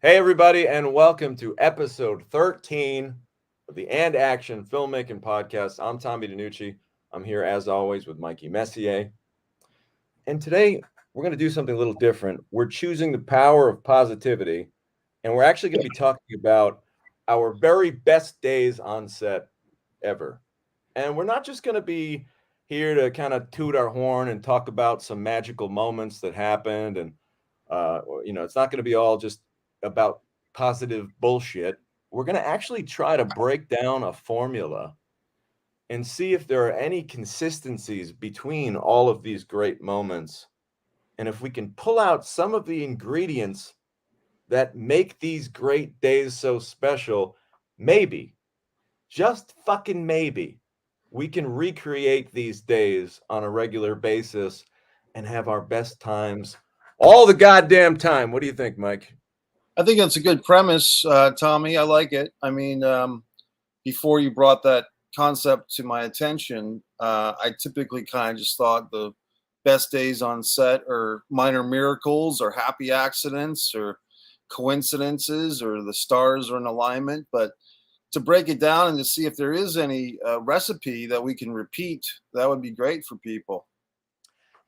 Hey, everybody, and welcome to episode 13 of the And Action Filmmaking Podcast. I'm Tommy DiNucci. I'm here, as always, with Mikey Messier. And today, we're going to do something a little different. We're choosing the power of positivity, and we're actually going to be talking about our very best days on set ever. And we're not just going to be here to kind of toot our horn and talk about some magical moments that happened and it's not going to be all just about positive bullshit. We're going to actually try to break down a formula and see if there are any consistencies between all of these great moments. And if we can pull out some of the ingredients that make these great days so special, maybe, just fucking maybe, we can recreate these days on a regular basis and have our best times all the goddamn time. What do you think, Mike? I think that's a good premise, Tommy. I like it. Before you brought that concept to my attention, I typically kind of just thought the best days on set are minor miracles or happy accidents or coincidences or the stars are in alignment. But to break it down and to see if there is any recipe that we can repeat, that would be great for people.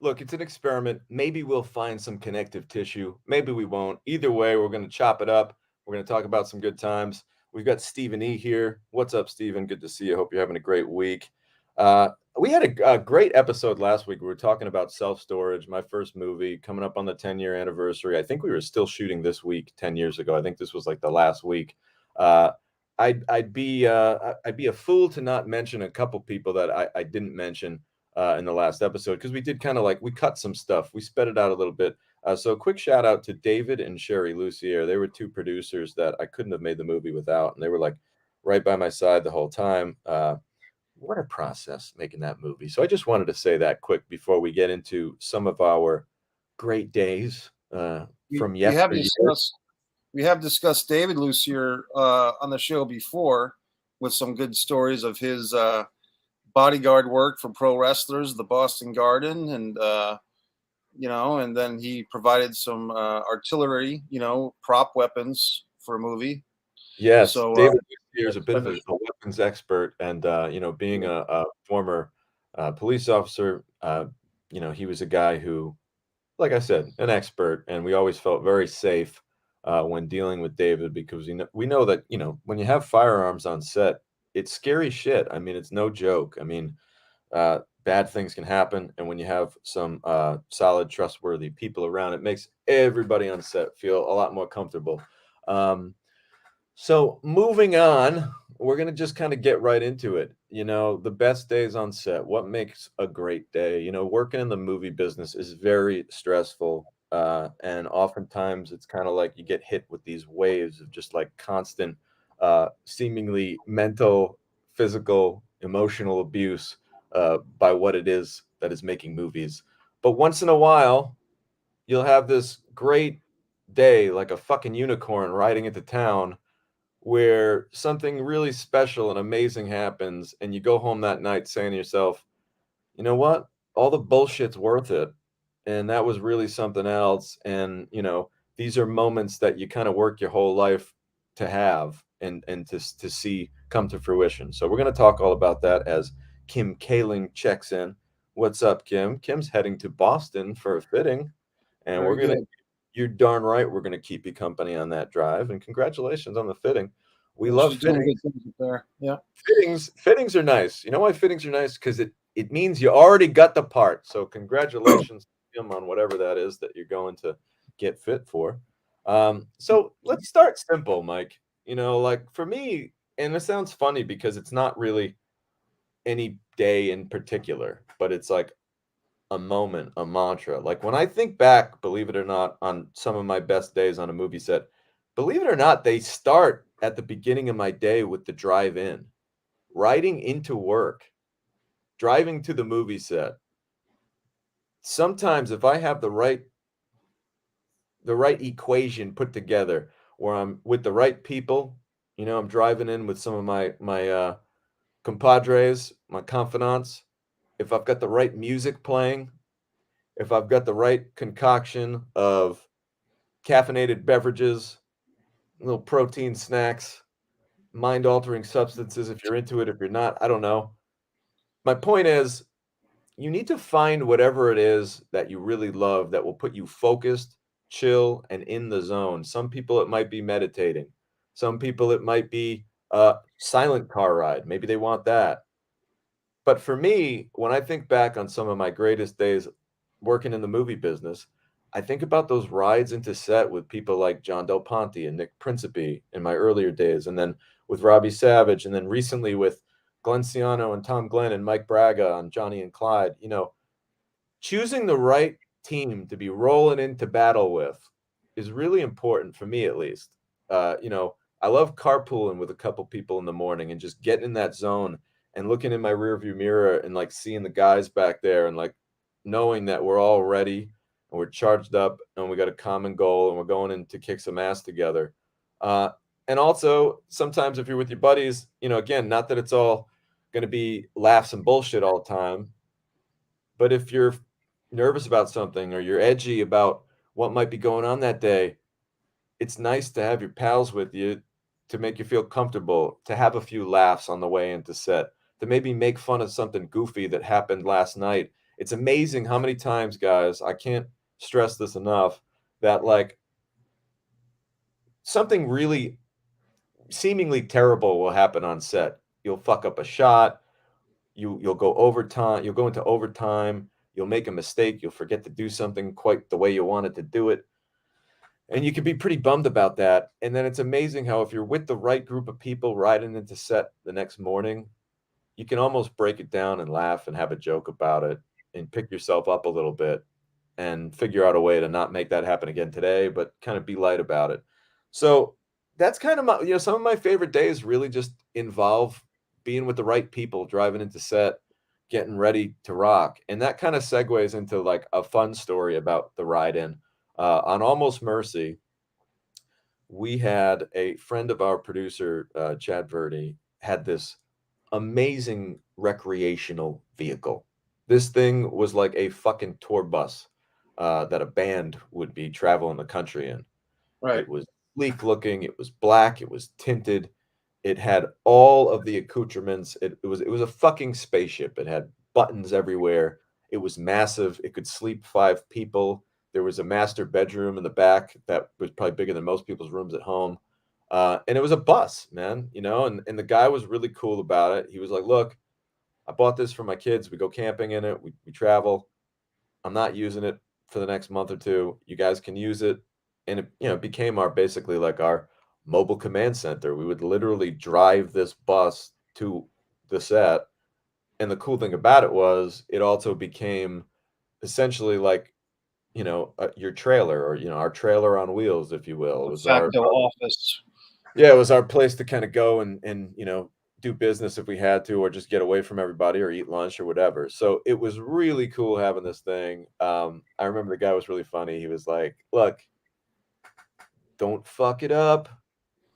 Look, it's an experiment. Maybe we'll find some connective tissue. Maybe we won't. Either way, we're going to chop it up. We're going to talk about some good times. We've got Stephen E here. What's up, Stephen? Good to see you. Hope you're having a great week. We had a great episode last week. We were talking about Self Storage, my first movie, coming up on the 10-year anniversary. I think we were still shooting this week 10 years ago. I think this was like the last week. Uh, I'd be a fool to not mention a couple people that I didn't mention in the last episode because we did kind of like we cut some stuff, we sped it out a little bit. So quick shout out to David and Sherry Lucier. They were two producers that I couldn't have made the movie without, and they were like right by my side the whole time. What a process making that movie. So I just wanted to say that quick before we get into some of our great days We, from we have yesteryear. discussed we have discussed David Lucier on the show before with some good stories of his bodyguard work for pro wrestlers, the Boston Garden, and and then he provided some artillery, prop weapons for a movie. Yes, So David Lucier is a bit of a weapons expert, and being a former police officer, he was a guy who, like I said, an expert, and we always felt very safe when dealing with David because we know that when you have firearms on set, it's scary shit. I mean, it's no joke. I mean, bad things can happen, and when you have some solid, trustworthy people around, it makes everybody on set feel a lot more comfortable. Um, so moving on, we're gonna just kind of get right into it. The best days on set. What makes a great day? Working in the movie business is very stressful, and oftentimes it's kind of like you get hit with these waves of just like constant, seemingly mental, physical, emotional abuse by what it is that is making movies. But once in a while, you'll have this great day, like a fucking unicorn riding into town where something really special and amazing happens and you go home that night saying to yourself, you know what, all the bullshit's worth it, and that was really something else. And these are moments that you kind of work your whole life to have and to see come to fruition. So we're going to talk all about that as Kim Kaling checks in. What's up, Kim? Kim's heading to Boston for a fitting, and we're very going to good. you're darn right we're going to keep you company on that drive, and congratulations on the fitting. We Yeah, love she's doing fittings. good things up there. Yeah. Fittings are nice. You know why fittings are nice? Because it means you already got the part. So congratulations to him on whatever that is that you're going to get fit for. So let's start simple, Mike. Like for me, and it sounds funny because it's not really any day in particular, but it's like a moment, a mantra. Like when I think back, believe it or not, on some of my best days on a movie set, believe it or not, they start at the beginning of my day with the drive in, riding into work, driving to the movie set. Sometimes if I have the right equation put together where I'm with the right people, I'm driving in with some of my compadres, my confidants, if I've got the right music playing, if I've got the right concoction of caffeinated beverages, little protein snacks, mind-altering substances if you're into it, if you're not, I don't know. My point is, you need to find whatever it is that you really love that will put you focused, chill, and in the zone. Some people, it might be meditating. Some people, it might be a silent car ride. Maybe they want that. But for me, when I think back on some of my greatest days working in the movie business, I think about those rides into set with people like John Del Ponte and Nick Principe in my earlier days, and then with Robbie Savage, and then recently with Glenn Ciano and Tom Glenn and Mike Braga on Johnny and Clyde. Choosing the right team to be rolling into battle with is really important for me, at least. I love carpooling with a couple people in the morning and just getting in that zone and looking in my rearview mirror and like seeing the guys back there and like knowing that we're all ready and we're charged up and we got a common goal and we're going in to kick some ass together. And also, sometimes if you're with your buddies, again, not that it's all going to be laughs and bullshit all the time, but if you're nervous about something or you're edgy about what might be going on that day, it's nice to have your pals with you to make you feel comfortable, to have a few laughs on the way into set, to maybe make fun of something goofy that happened last night. It's amazing how many times, guys, I can't stress this enough, that like something really seemingly terrible will happen on set. You'll fuck up a shot, you'll go overtime, you'll go into overtime, you'll make a mistake, you'll forget to do something quite the way you wanted to do it. And you can be pretty bummed about that. And then it's amazing how if you're with the right group of people riding into set the next morning, you can almost break it down and laugh and have a joke about it and pick yourself up a little bit and figure out a way to not make that happen again today, but kind of be light about it. So that's kind of some of my favorite days really just involve being with the right people, driving into set, getting ready to rock. And that kind of segues into like a fun story about the ride in. On Almost Mercy, we had a friend of our producer, Chad Verdi, had this amazing recreational vehicle. This thing was like a fucking tour bus that a band would be traveling the country in. Right. It was sleek looking, it was black, it was tinted, it had all of the accoutrements. It was a fucking spaceship. It had buttons everywhere. It was massive. It could sleep 5 people. There was a master bedroom in the back that was probably bigger than most people's rooms at home. And it was a bus, man, and the guy was really cool about it. He was like, look, I bought this for my kids. We go camping in it. We travel. I'm not using it for the next month or two. You guys can use it. And it became basically like our mobile command center. We would literally drive this bus to the set. And the cool thing about it was it also became essentially like, your trailer or, our trailer on wheels, if you will. It De was facto office. yeah, it was our place to kind of go and do business if we had to, or just get away from everybody or eat lunch or whatever. So it was really cool having this thing. I remember the guy was really funny. He was like, look, don't fuck it up.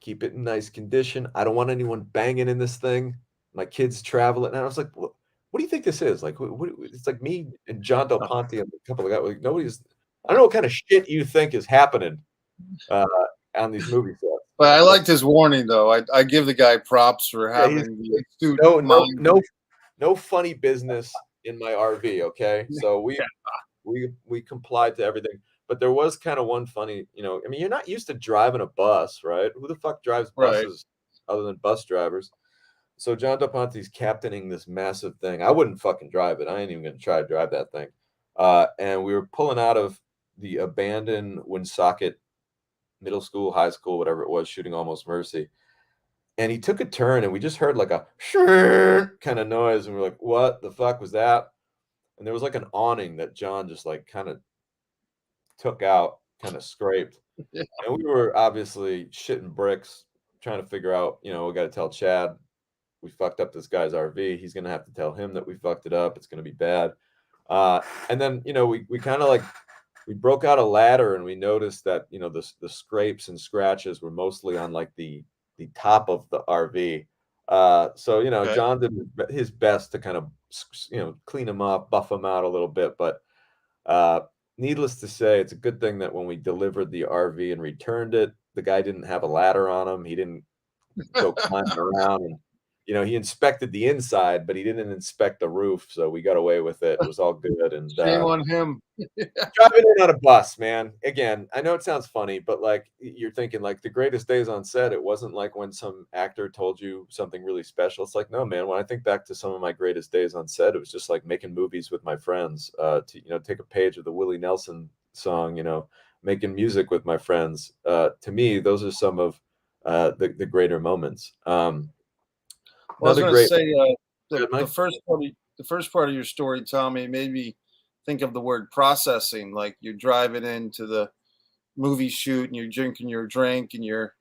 Keep it in nice condition. I don't want anyone banging in this thing. My kids travel it. And I was like, what do you think this is? Like, it's like me and John Del Ponte and a couple of guys. Like, I don't know what kind of shit you think is happening on these movie sets. But I liked his warning, though. I give the guy props for having the astute mind. No funny business in my RV. Okay, so we complied to everything. But there was kind of one funny, I mean, you're not used to driving a bus, right? Who the fuck drives Right. buses other than bus drivers? So John DePonte's captaining this massive thing. I wouldn't fucking drive it. I ain't even gonna try to drive that thing. And we were pulling out of the abandoned Woonsocket middle school, high school, whatever it was, shooting Almost Mercy. And he took a turn, and we just heard like a kind of noise, and we're like, "What the fuck was that?" And there was like an awning that John just like kind of took out, kind of scraped. Yeah. And we were obviously shitting bricks, trying to figure out, we got to tell Chad we fucked up this guy's RV. He's gonna have to tell him that we fucked it up. It's gonna be bad. And then we kind of like we broke out a ladder and we noticed that the scrapes and scratches were mostly on like the top of the RV. So Okay. John did his best to kind of clean them up, buff them out a little bit, but needless to say, it's a good thing that when we delivered the RV and returned it, the guy didn't have a ladder on him. He didn't go climbing around, and he inspected the inside, but he didn't inspect the roof, so we got away with it. It was all good, and Shame on him. driving in on a bus, man. Again, I know it sounds funny, but like you're thinking like the greatest days on set, it wasn't like when some actor told you something really special. It's like, no, man, when I think back to some of my greatest days on set, it was just like making movies with my friends, to take a page of the Willie Nelson song, making music with my friends. To me, those are some of the greater moments. Well, I was Another going to great say good, the Mike. first part of your story, Tommy, made me think of the word processing. Like you're driving into the movie shoot and you're drinking your drink and you're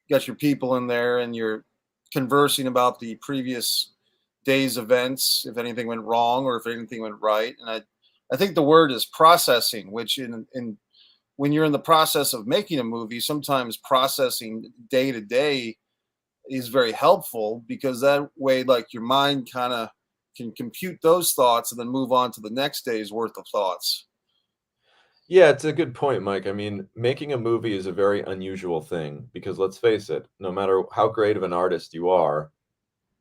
got your people in there and you're conversing about the previous day's events, if anything went wrong or if anything went right. And I think the word is processing, which in when you're in the process of making a movie, sometimes processing day to day is very helpful because that way, like your mind kind of can compute those thoughts and then move on to the next day's worth of thoughts. Yeah, it's a good point, Mike. I mean, making a movie is a very unusual thing because let's face it, no matter how great of an artist you are,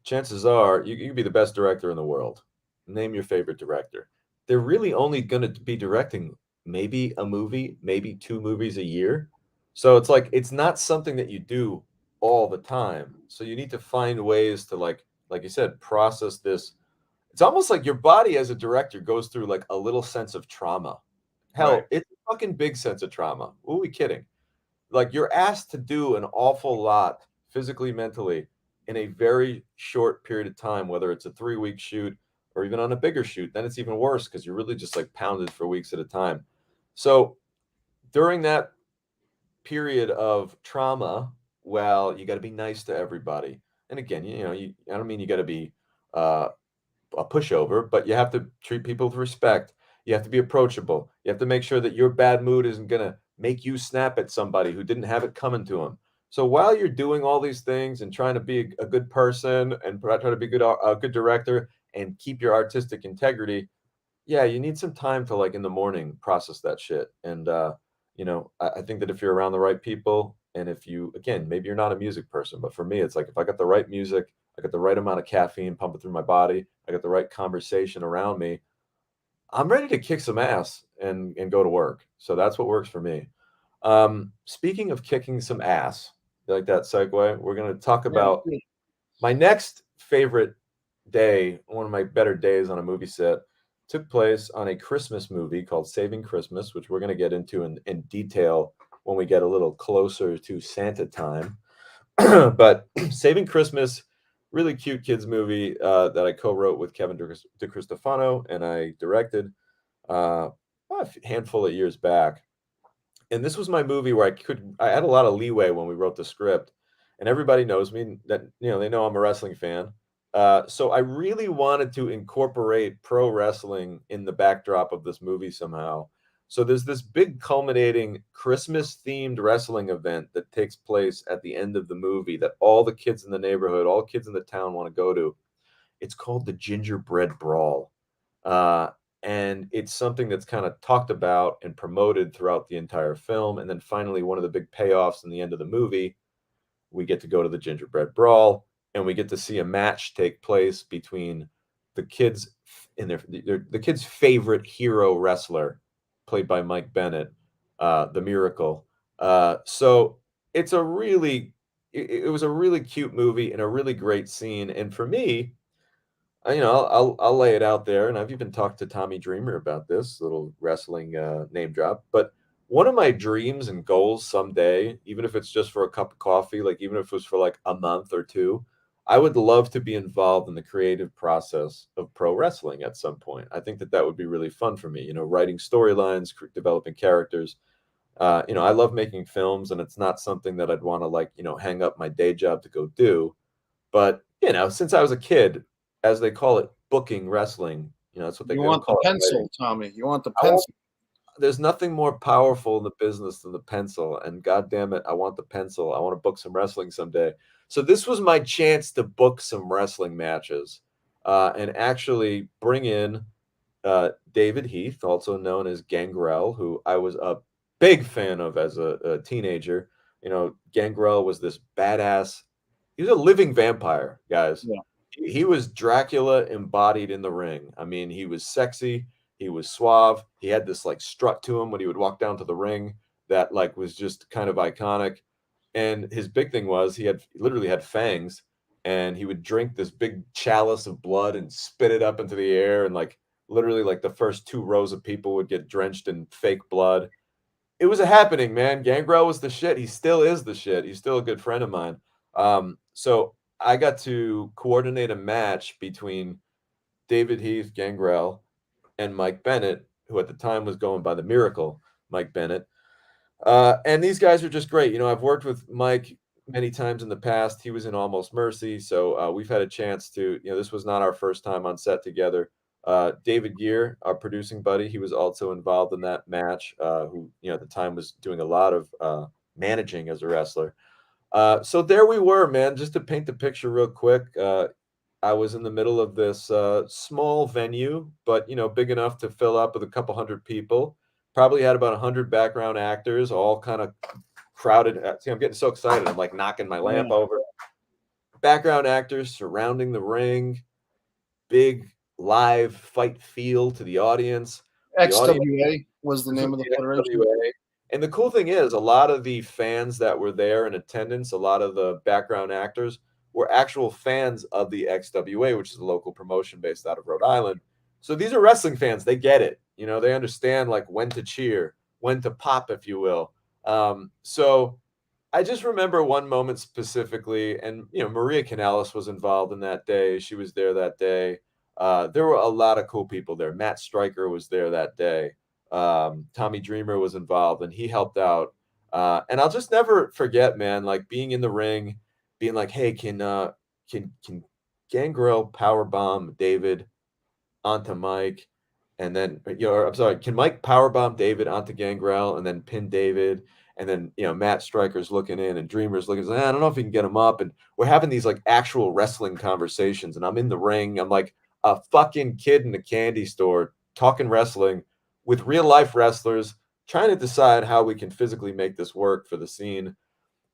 chances are you can be the best director in the world. Name your favorite director. They're really only going to be directing maybe a movie, maybe two movies a year. So it's like it's not something that you do all the time. So you need to find ways to like you said, process this. It's almost like your body as a director goes through like a little sense of trauma. Right. Hell, it's a fucking big sense of trauma. Who are we kidding? Like you're asked to do an awful lot physically, mentally in a very short period of time, whether it's a 3-week shoot or even on a bigger shoot, then it's even worse because you're really just like pounded for weeks at a time. So during that period of trauma, well, you got to be nice to everybody. And again, I don't mean you got to be uh, a pushover, but you have to treat people with respect. You have to be approachable. You have to make sure that your bad mood isn't going to make you snap at somebody who didn't have it coming to them. So while you're doing all these things and trying to be a good person and try to be a good director and keep your artistic integrity, yeah, you need some time to like in the morning process that shit. And I think that if you're around the right people and if you again, maybe you're not a music person, but for me, it's like if I got the right music, I got the right amount of caffeine pumping through my body, I got the right conversation around me, I'm ready to kick some ass and go to work. So that's what works for me. Speaking of kicking some ass, you like that segue? We're gonna talk Yeah. about my next favorite day, one of my better days on a movie set, took place on a Christmas movie called Saving Christmas, which we're going to get into in detail when we get a little closer to Santa time. But Saving Christmas, really cute kids movie that I co-wrote with Kevin DeCristofano and I directed uh, a handful of years back. And this was my movie where I had a lot of leeway when we wrote the script, and everybody knows me that they know I'm a wrestling fan. So I really wanted to incorporate pro wrestling in the backdrop of this movie somehow. So there's this big culminating Christmas themed wrestling event that takes place at the end of the movie that all the kids in the neighborhood, all kids in the town want to go to. It's called the Gingerbread Brawl. Uh, and it's something that's kind of talked about and promoted throughout the entire film. And then finally, one of the big payoffs in the end of the movie, we get to go to the Gingerbread Brawl and we get to see a match take place between the kids and the kids' favorite hero wrestler, played by Mike Bennett, the Miracle. So it's it was a really cute movie and a really great scene. And for me, I'll lay it out there, and I've even talked to Tommy Dreamer about this little wrestling name drop. But one of my dreams and goals someday, even if it's just for a cup of coffee, like even if it was for like a month or two, I would love to be involved in the creative process of pro wrestling at some point. I think that that would be really fun for me. Writing storylines, developing characters. I love making films, and it's not something that I'd want to like hang up my day job to go do. But, since I was a kid, as they call it, booking wrestling, that's what they You don't want the call it writing. pencil, Tommy. You want the I want pencil. There's nothing more powerful in the business than the pencil, and god damn it, I want the pencil. I want to book some wrestling someday. So this was my chance to book some wrestling matches, and actually bring in David Heath, also known as Gangrel, who I was a big fan of as a teenager. Gangrel was this badass. He was a living vampire, guys. Yeah. He was Dracula embodied in the ring. I mean, he was sexy, he was suave, he had this like strut to him when he would walk down to the ring that like was just kind of iconic. And his big thing was he literally had fangs, and he would drink this big chalice of blood and spit it up into the air, and like literally like the first two rows of people would get drenched in fake blood. It was a happening, man. Gangrel was the shit. He still is the shit. He's still a good friend of mine. So I got to coordinate a match between David Heath, Gangrel, and Mike Bennett, who at the time was going by the Miracle, Mike Bennett. And these guys are just great. I've worked with Mike many times in the past. He was in Almost Mercy, so we've had a chance to. This was not our first time on set together. David Gear, our producing buddy, he was also involved in that match. Who at the time was doing a lot of managing as a wrestler. So there we were, man. Just to paint the picture real quick, I was in the middle of this small venue, but big enough to fill up with a couple hundred people. Probably had about 100 background actors, all kind of crowded. See, I'm getting so excited. I'm like knocking my lamp over. Background actors surrounding the ring. Big live fight feel to the audience. XWA was the name of the federation. And the cool thing is, a lot of the fans that were there in attendance, a lot of the background actors were actual fans of the XWA, which is a local promotion based out of Rhode Island. So these are wrestling fans. They get it. They understand like when to cheer, when to pop, if you will. So I just remember one moment specifically, and Maria Canales was involved in that day. She was there that day. There were a lot of cool people there. Matt Stryker was there that day. Tommy Dreamer was involved, and he helped out. And I'll just never forget, man, like being in the ring, being like, "Hey, can Gangrel powerbomb David onto Mike?" And then, I'm sorry, can Mike powerbomb David onto Gangrel and then pin David? And then, Matt Stryker's looking in and Dreamer's looking, I don't know if he can get him up. And we're having these like actual wrestling conversations. And I'm in the ring. I'm like a fucking kid in a candy store talking wrestling with real life wrestlers, trying to decide how we can physically make this work for the scene.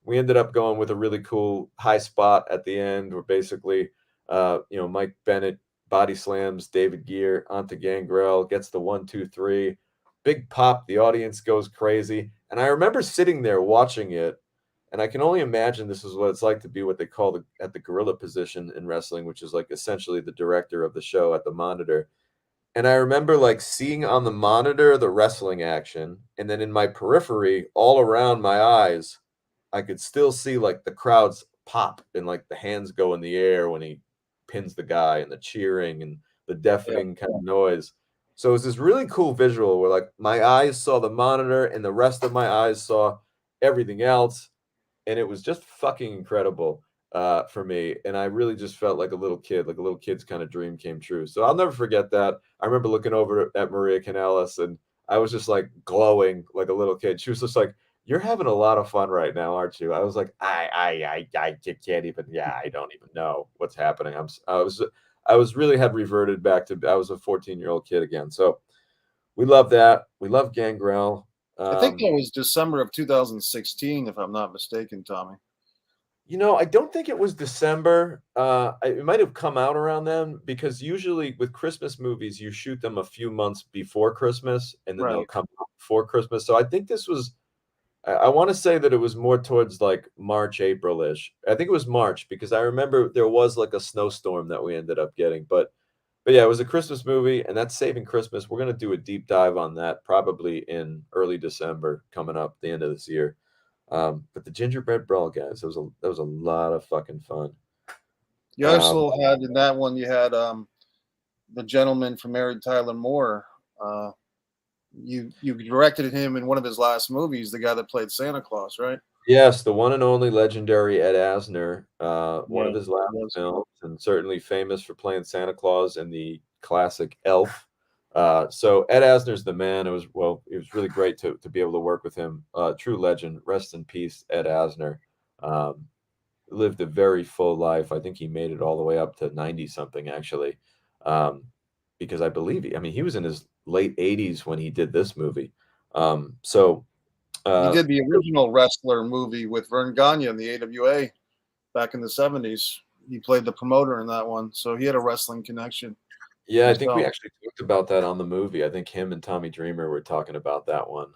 We ended up going with a really cool high spot at the end where basically, Mike Bennett body slams David Gear onto Gangrel, gets the 1, 2, 3, big pop. The audience goes crazy. And I remember sitting there watching it, and I can only imagine this is what it's like to be what they call at the gorilla position in wrestling, which is like essentially the director of the show at the monitor. And I remember like seeing on the monitor the wrestling action, and then in my periphery, all around my eyes, I could still see like the crowds pop and like the hands go in the air when he pins the guy, and the cheering and the deafening kind of noise. So it was this really cool visual where like my eyes saw the monitor and the rest of my eyes saw everything else. And it was just fucking incredible for me. And I really just felt like a little kid, like a little kid's kind of dream came true. So I'll never forget that. I remember looking over at Maria Canales, and I was just like glowing like a little kid. She was just like, "You're having a lot of fun right now, aren't you?" I was like, I can't even. Yeah, I don't even know what's happening. I was really had reverted back to. I was a 14-year-old kid again. So we love that. We love Gangrel. I think that was December of 2016, if I'm not mistaken, Tommy. I don't think it was December. It might have come out around then, because usually with Christmas movies, you shoot them a few months before Christmas, and then they'll come out before Christmas. So I think this was. I want to say that it was more towards like March, April-ish. I think it was March, because I remember there was like a snowstorm that we ended up getting. But yeah, it was a Christmas movie, and that's Saving Christmas. We're gonna do a deep dive on that probably in early December, coming up the end of this year. But the Gingerbread Brawl, guys, that was a lot of fucking fun. You also had in that one, you had the gentleman from Mary Tyler Moore. You directed him in one of his last movies, the guy that played Santa Claus, right? Yes, the one and only legendary Ed Asner, one of his last films, and certainly famous for playing Santa Claus in the classic Elf. So Ed Asner's the man. It was really great to be able to work with him. True legend. Rest in peace, Ed Asner. Lived a very full life. I think he made it all the way up to 90 something, actually. Because I believe he was in his late 80s when he did this movie. So He Uh, did the original wrestler movie with Vern Gagne in the AWA back in the 70s. He played the promoter in that one, so he had a wrestling connection yeah, I think we himself. actually talked about that on the movie. I think him and Tommy Dreamer were talking about that one.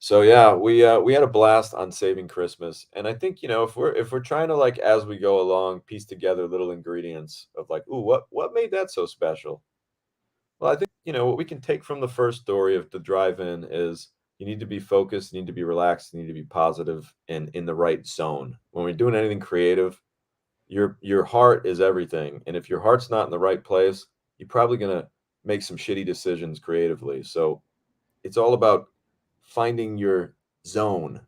So yeah, we had a blast on Saving Christmas, and I think, if we're trying to, like, as we go along, piece together little ingredients of, like, ooh, what made that so special? Well, I think, what we can take from the first story of the drive-in is you need to be focused, you need to be relaxed, you need to be positive and in the right zone. When we're doing anything creative, your heart is everything, and if your heart's not in the right place, you're probably gonna make some shitty decisions creatively. So it's all about finding your zone.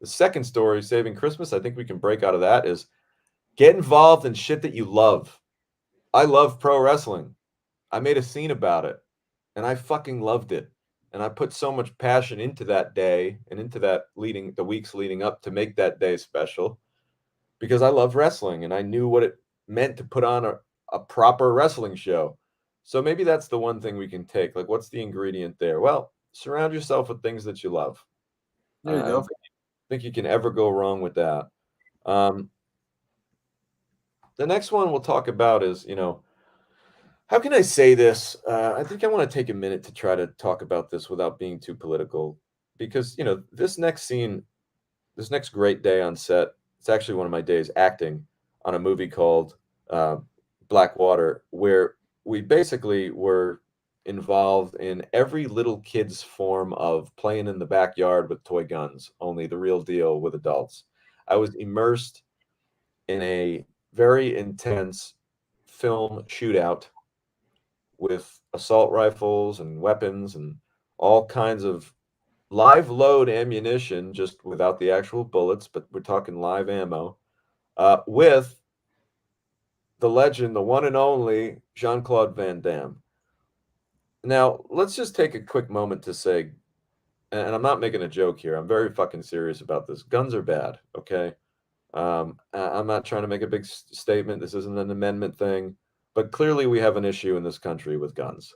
The second story, Saving Christmas, I think we can break out of that is get involved in shit that you love. I love pro wrestling. I made a scene about it and I fucking loved it. And I put so much passion into that day and into the weeks leading up to make that day special because I love wrestling and I knew what it meant to put on a proper wrestling show. So maybe that's the one thing we can take. Like, what's the ingredient there? Well, surround yourself with things that you love. There you I don't go. think you can ever go wrong with that. Um, the next one we'll talk about is, how can I say this? I think I want to take a minute to try to talk about this without being too political, because this next great day on set, it's actually one of my days acting on a movie called uh, Blackwater, where we basically were involved in every little kid's form of playing in the backyard with toy guns, only the real deal with adults. I was immersed in a very intense film shootout with assault rifles and weapons and all kinds of live load ammunition, just without the actual bullets, but we're talking live ammo, with the legend, the one and only Jean Claude Van Damme. Now, let's just take a quick moment to say, and I'm not making a joke here, I'm very fucking serious about this. Guns are bad, okay? I'm not trying to make a big statement. This isn't an amendment thing, but clearly we have an issue in this country with guns.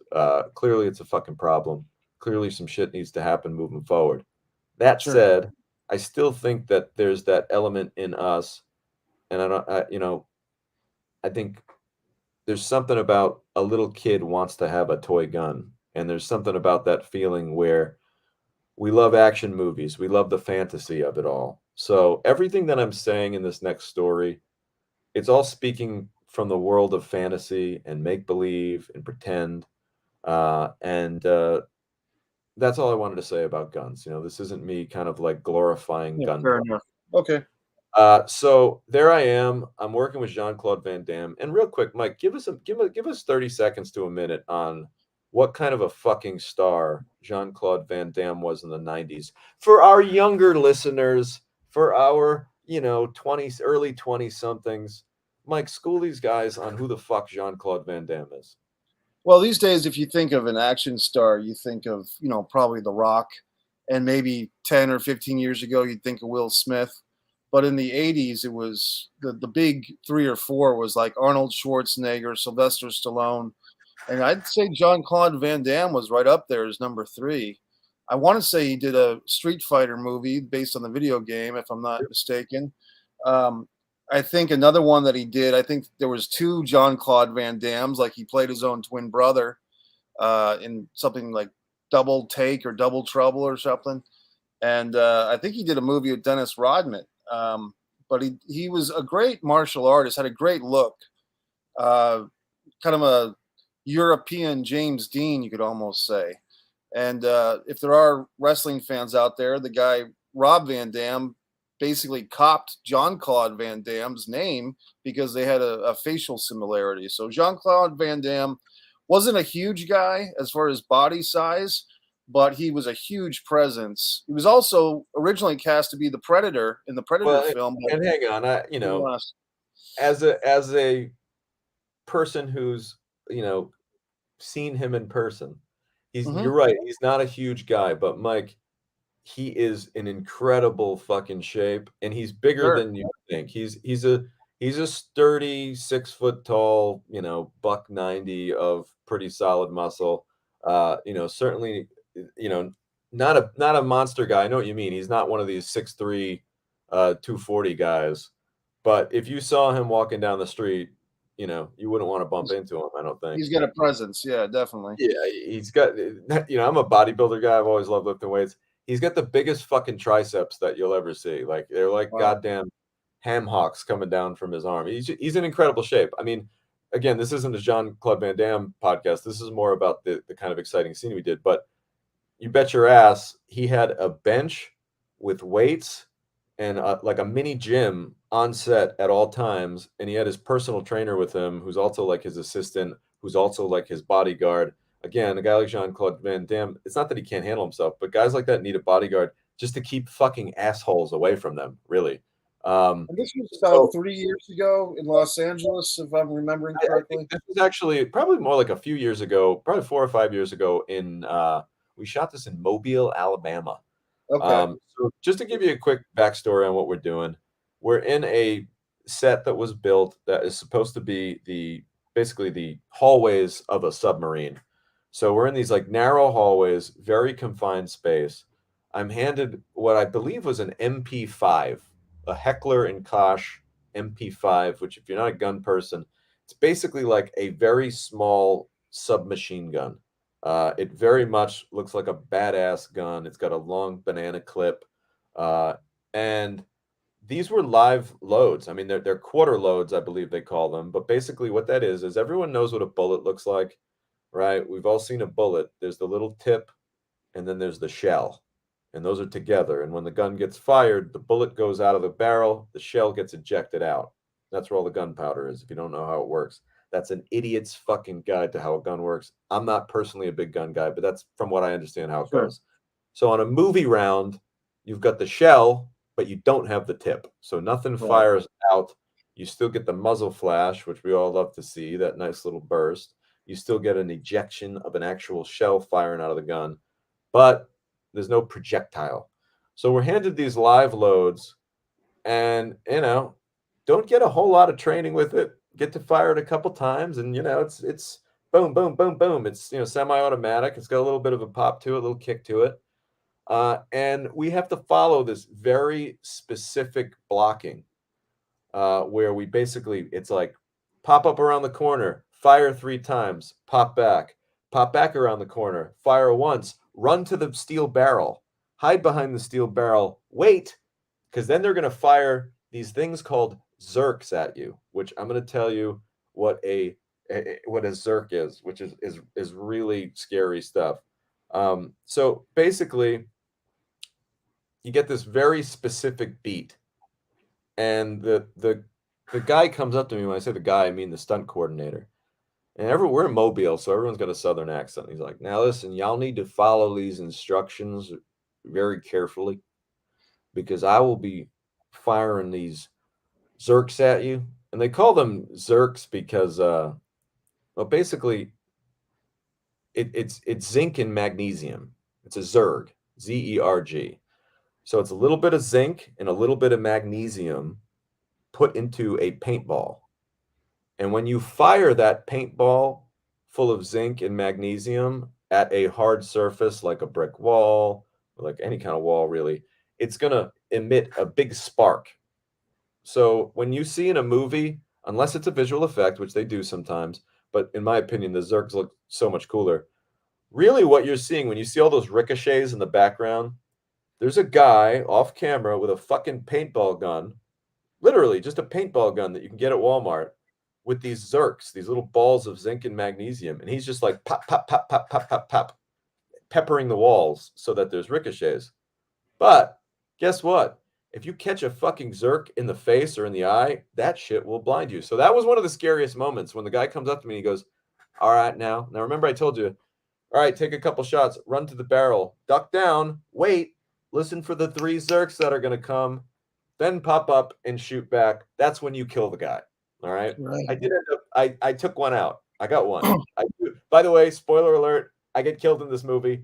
Clearly it's a fucking problem. Clearly some shit needs to happen moving forward. That Sure. said, I still think that there's that element in us, and I think there's something about a little kid wants to have a toy gun, and there's something about that feeling where we love action movies. We love the fantasy of it all. So everything that I'm saying in this next story, it's all speaking from the world of fantasy and make believe and pretend. And that's all I wanted to say about guns. This isn't me kind of like glorifying Yeah, fair gunplay. enough. Okay. So there I am. I'm working with Jean Claude Van Damme. And real quick, Mike, give us 30 seconds to a minute on what kind of a fucking star Jean Claude Van Damme was in the 90s. For our younger listeners, for our, 20s, early 20 somethings, Mike, school these guys on who the fuck Jean Claude Van Damme is. Well, these days, if you think of an action star, you think of, probably The Rock. And maybe 10 or 15 years ago, you'd think of Will Smith. But in the 80s, it was the big three or four was like Arnold Schwarzenegger, Sylvester Stallone. And I'd say John Claude Van Damme was right up there as number three. I want to say he did a Street Fighter movie based on the video game, if I'm not mistaken. Um, I think another one that he did, I think there was two John Claude Van Dammes, like he played his own twin brother in something like Double Take or Double Trouble or something. And I think he did a movie with Dennis Rodman. But he was a great martial artist, had a great look, uh, kind of a European James Dean, you could almost say. And if there are wrestling fans out there, the guy Rob Van Dam basically copped John Claude Van Damme's name because they had a facial similarity. So Jean Claude Van Damme wasn't a huge guy as far as body size, but he was a huge presence. He was also originally cast to be the Predator in the Predator Well, film, but and hang on, he lost. as a person who's, seen him in person, Hmm. you're right, he's not a huge guy, but Mike, he is in incredible fucking shape, and he's bigger Sure. than you think. He's a sturdy 6 foot tall, buck 90 of pretty solid muscle. Certainly, you know, not a monster guy. I know what you mean. He's not one of these 6'3", 240 guys. But if you saw him walking down the street, you wouldn't want to bump He's, into him, I don't think. he's got a presence. Yeah, definitely. Yeah, he's got, I'm a bodybuilder guy. I've always loved lifting weights. He's got the biggest fucking triceps that you'll ever see. Like they're like Wow. goddamn ham hocks coming down from his arm. He's in incredible shape. I mean, again, this isn't a Jean-Claude Van Damme podcast. This is more about the kind of exciting scene we did. But you bet your ass he had a bench with weights and like a mini gym on set at all times, and he had his personal trainer with him, who's also like his assistant, who's also like his bodyguard. Again, a guy like Jean-Claude Van Damme, it's not that he can't handle himself, but guys like that need a bodyguard just to keep fucking assholes away from them, really. And this was So about 3 years ago in Los Angeles, if I'm remembering I think correctly. this was actually probably more like a few years ago, probably 4 or 5 years ago in we shot this in Mobile, Alabama. Okay. So just to give you a quick backstory on what we're doing, we're in a set that was built that is supposed to be basically the hallways of a submarine. So we're in these like narrow hallways, very confined space. I'm handed what I believe was an MP5, a Heckler and Koch MP5, which if you're not a gun person, it's basically like a very small submachine gun. It very much looks like a badass gun. It's got a long banana clip, uh, and these were live loads. I mean, they're quarter loads, I believe they call them. But basically, what that is everyone knows what a bullet looks like, right? We've all seen a bullet. There's the little tip, and then there's the shell, and those are together. And when the gun gets fired, the bullet goes out of the barrel, the shell gets ejected out. That's where all the gunpowder is. If you don't know how it works, that's an idiot's fucking guide to how a gun works. I'm not personally a big gun guy, but that's from what I understand how it Sure. goes. So on a movie round, you've got the shell, but you don't have the tip. So nothing Right. fires out. You still get the muzzle flash, which we all love to see, that nice little burst. You still get an ejection of an actual shell firing out of the gun, but there's no projectile. So we're handed these live loads and, don't get a whole lot of training with it. Get to fire it a couple times and, it's boom, boom, boom, boom. It's, semi-automatic. It's got a little bit of a pop to it, a little kick to it. And we have to follow this very specific blocking where we basically, it's like pop up around the corner, fire 3 times, pop back around the corner, fire once, run to the steel barrel, hide behind the steel barrel, wait, because then they're going to fire these things called zerks at you, which I'm going to tell you what what a zerk is, which is really scary stuff. So basically, you get this very specific beat, and the guy comes up to me. When I say the guy, I mean the stunt coordinator. And we're in Mobile, so everyone's got a southern accent. He's like, "Now listen, y'all need to follow these instructions very carefully because I will be firing these zerks at you." And they call them zerks because, well, basically, it's zinc and magnesium. It's a zerg, Zerg. So it's a little bit of zinc and a little bit of magnesium put into a paintball. And when you fire that paintball full of zinc and magnesium at a hard surface like a brick wall, or like any kind of wall, really, it's going to emit a big spark. So when you see in a movie, unless it's a visual effect, which they do sometimes, but in my opinion, the Zergs look so much cooler. Really, what you're seeing when you see all those ricochets in the background, there's a guy off camera with a fucking paintball gun, literally just a paintball gun that you can get at Walmart with these Zerks, these little balls of zinc and magnesium. And he's just like pop, pop, pop, pop, pop, pop, pop, peppering the walls so that there's ricochets. But guess what? If you catch a fucking Zerk in the face or in the eye, that shit will blind you. So that was one of the scariest moments when the guy comes up to me and he goes, "All right, now remember I told you, all right, take a couple shots, run to the barrel, duck down, wait, listen for the 3 Zerks that are going to come, then pop up and shoot back. That's when you kill the guy." All right. Right. I did end up, I took one out. I got one. By the way, spoiler alert, I get killed in this movie,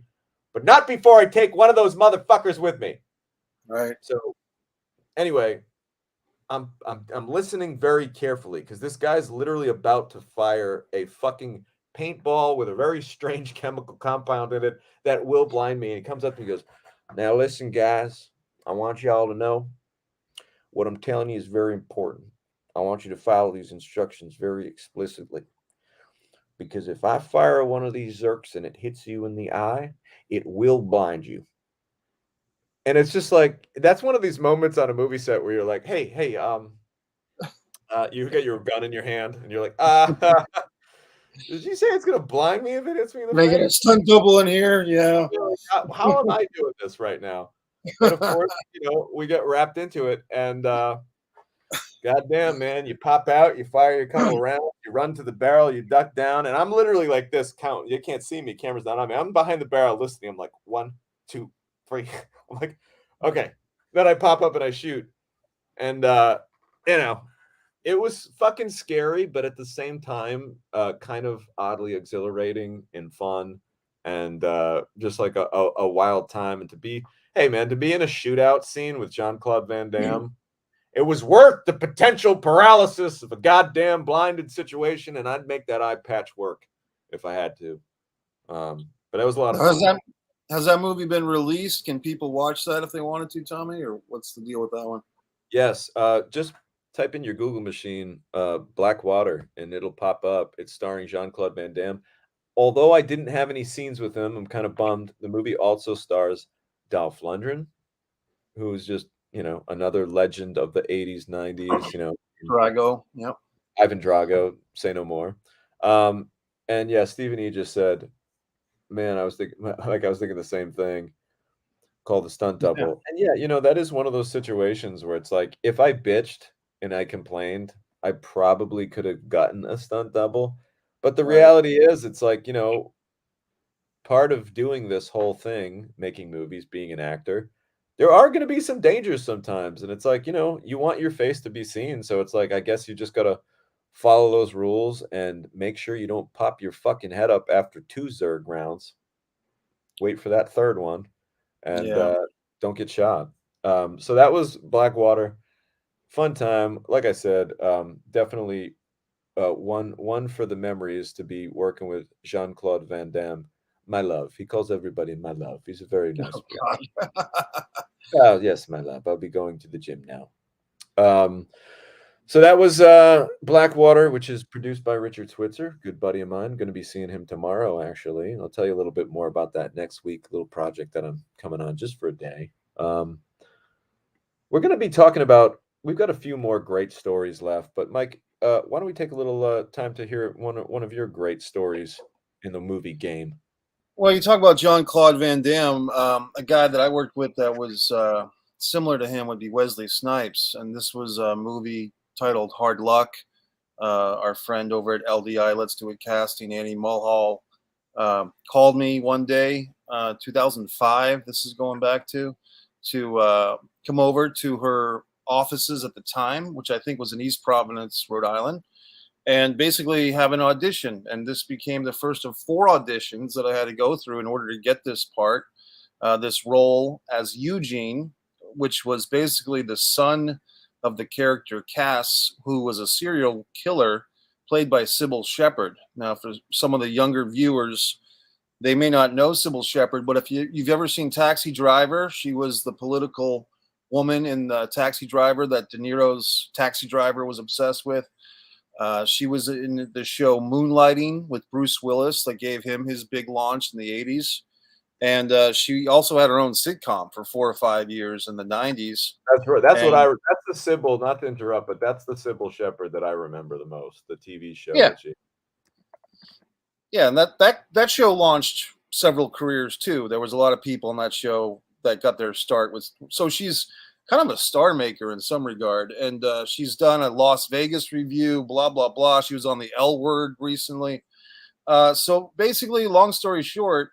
but not before I take one of those motherfuckers with me. Right. So anyway, I'm listening very carefully because this guy's literally about to fire a fucking paintball with a very strange chemical compound in it that will blind me. And he comes up and he goes, "Now listen, guys, I want y'all to know what I'm telling you is very important. I want you to follow these instructions very explicitly. Because if I fire one of these Zerks and it hits you in the eye, it will blind you." And it's just like that's one of these moments on a movie set where you're like, hey, you get your gun in your hand and you're like, did you say it's gonna blind me if it hits me in the Can I get a face? stunt double in here? Yeah. You know, like, how am I doing this right now? But of course, we get wrapped into it, and goddamn, man, you pop out, you fire a couple rounds, you run to the barrel, you duck down, and I'm literally like this. Count. You can't see me. Camera's not on me. I'm behind the barrel listening. I'm like 1, 2, 3. I'm like, okay. Then I pop up and I shoot, and you know, it was fucking scary, but at the same time, kind of oddly exhilarating and fun, and just like a wild time. And hey man, to be in a shootout scene with Jean-Claude Van Damme, it was worth the potential paralysis of a goddamn blinded situation, and I'd make that eye patch work if I had to. But that was a lot of Has fun. that movie been released? Can people watch that if they wanted to, Tommy, or what's the deal with that one? Yes, just type in your Google machine, Black Water, and it'll pop up. It's starring Jean-Claude Van Damme. Although I didn't have any scenes with him, I'm kind of bummed. The movie also stars Dolph Lundgren, who is just, another legend of the 80s, 90s, Drago. Yep. Ivan Drago, say no more. And yeah, Stephen E just said, man, I was thinking the same thing, called the stunt Yeah. double. And yeah, that is one of those situations where it's like, if I bitched and I complained, I probably could have gotten a stunt double. But the Right. reality is, it's like, part of doing this whole thing, making movies, being an actor, there are going to be some dangers sometimes. And it's like, you want your face to be seen. So it's like, I guess you just got to follow those rules and make sure you don't pop your fucking head up after 2 Zerg rounds. Wait for that third one and Yeah. don't get shot. So that was Blackwater. Fun time. Like I said, definitely one for the memories to be working with Jean-Claude Van Damme. My love. He calls everybody my love. He's a very nice Oh boy. God. Oh, yes, my love. I'll be going to the gym now. So that was Blackwater, which is produced by Richard Switzer, good buddy of mine. Going to be seeing him tomorrow, actually. I'll tell you a little bit more about that next week, little project that I'm coming on just for a day. We're going to be talking about, we've got a few more great stories left, but Mike, why don't we take a little time to hear one of your great stories in the movie game? Well, you talk about Jean-Claude Van Damme. A guy that I worked with that was similar to him would be Wesley Snipes, and this was a movie titled Hard Luck. Our friend over at LDI, Let's Do It Casting, Annie Mulhall, called me one day, 2005. This is going back to come over to her offices at the time, which I think was in East Providence, Rhode Island, and basically have an audition. And this became the first of 4 auditions that I had to go through in order to get this part, this role as Eugene, which was basically the son of the character Cass, who was a serial killer played by Sybil Shepherd. Now, for some of the younger viewers, they may not know Sybil Shepherd, but if you've ever seen Taxi Driver, she was the political woman in the Taxi Driver that De Niro's Taxi Driver was obsessed with. She was in the show Moonlighting with Bruce Willis that gave him his big launch in the 80s. And she also had her own sitcom for 4 or 5 years in the 90s. That's right. That's And that's the Sybil, not to interrupt, but that's the Sybil Shepherd that I remember the most, the TV show yeah, that she. yeah, and that show launched several careers too. There was a lot of people on that show that got their start with. So she's kind of a star maker in some regard, and she's done a Las Vegas review, blah blah blah. She was on the L Word recently. So basically, long story short,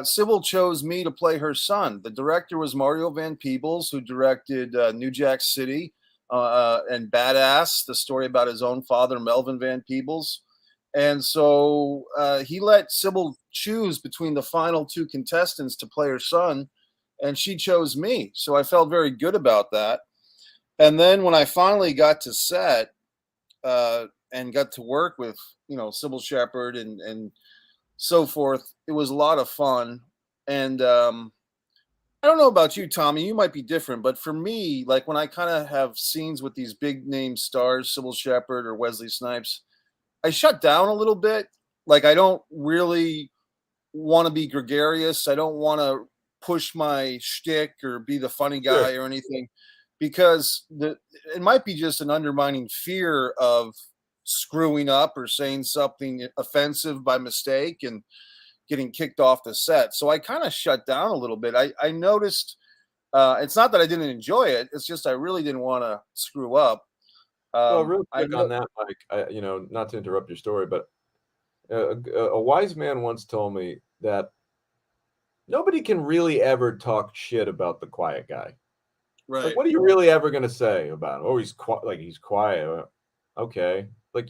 Sybil chose me to play her son. The director was Mario Van Peebles, who directed New Jack City and Badass, the story about his own father, Melvin Van Peebles. And so he let Sybil choose between the final 2 contestants to play her son, and she chose me. So I felt very good about that. And then when I finally got to set, and got to work with Sybil Shepherd and so forth. It was a lot of fun, and I don't know about you, Tommy. You might be different, but for me, like when I kind of have scenes with these big name stars, Sybil Shepherd or Wesley Snipes, I shut down a little bit. Like I don't really want to be gregarious. I don't want to push my shtick or be the funny Sure. guy or anything, because it might be just an undermining fear of screwing up or saying something offensive by mistake and getting kicked off the set. So I kind of shut down a little bit. I noticed it's not that I didn't enjoy it. It's just I really didn't want to screw up. Well, real I quick know, on that, Mike, not to interrupt your story, but a wise man once told me that nobody can really ever talk shit about the quiet guy. Like, right. what are you really ever gonna say about him? Oh, he's quiet. Okay. Like,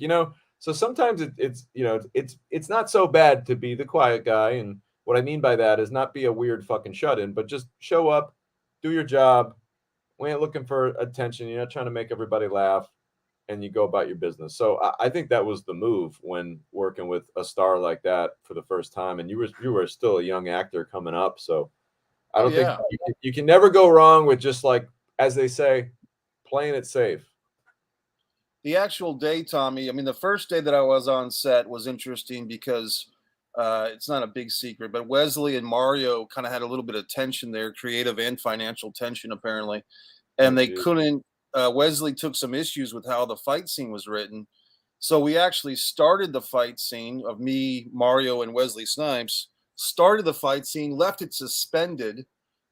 so sometimes it's not so bad to be the quiet guy. And what I mean by that is not be a weird fucking shut-in, but just show up, do your job. We ain't looking for attention. You're not trying to make everybody laugh, and you go about your business. So I think that was the move when working with a star like that for the first time. And you were still a young actor coming up. So I Oh don't think yeah. you can never go wrong with just like, as they say, playing it safe. The actual day, Tommy, I mean, the first day that I was on set was interesting because it's not a big secret, but Wesley and Mario kind of had a little bit of tension there, creative and financial tension, apparently. Oh, And they geez. couldn't, Wesley took some issues with how the fight scene was written. So we actually started the fight scene of me, Mario, and Wesley Snipes, started the fight scene, left it suspended.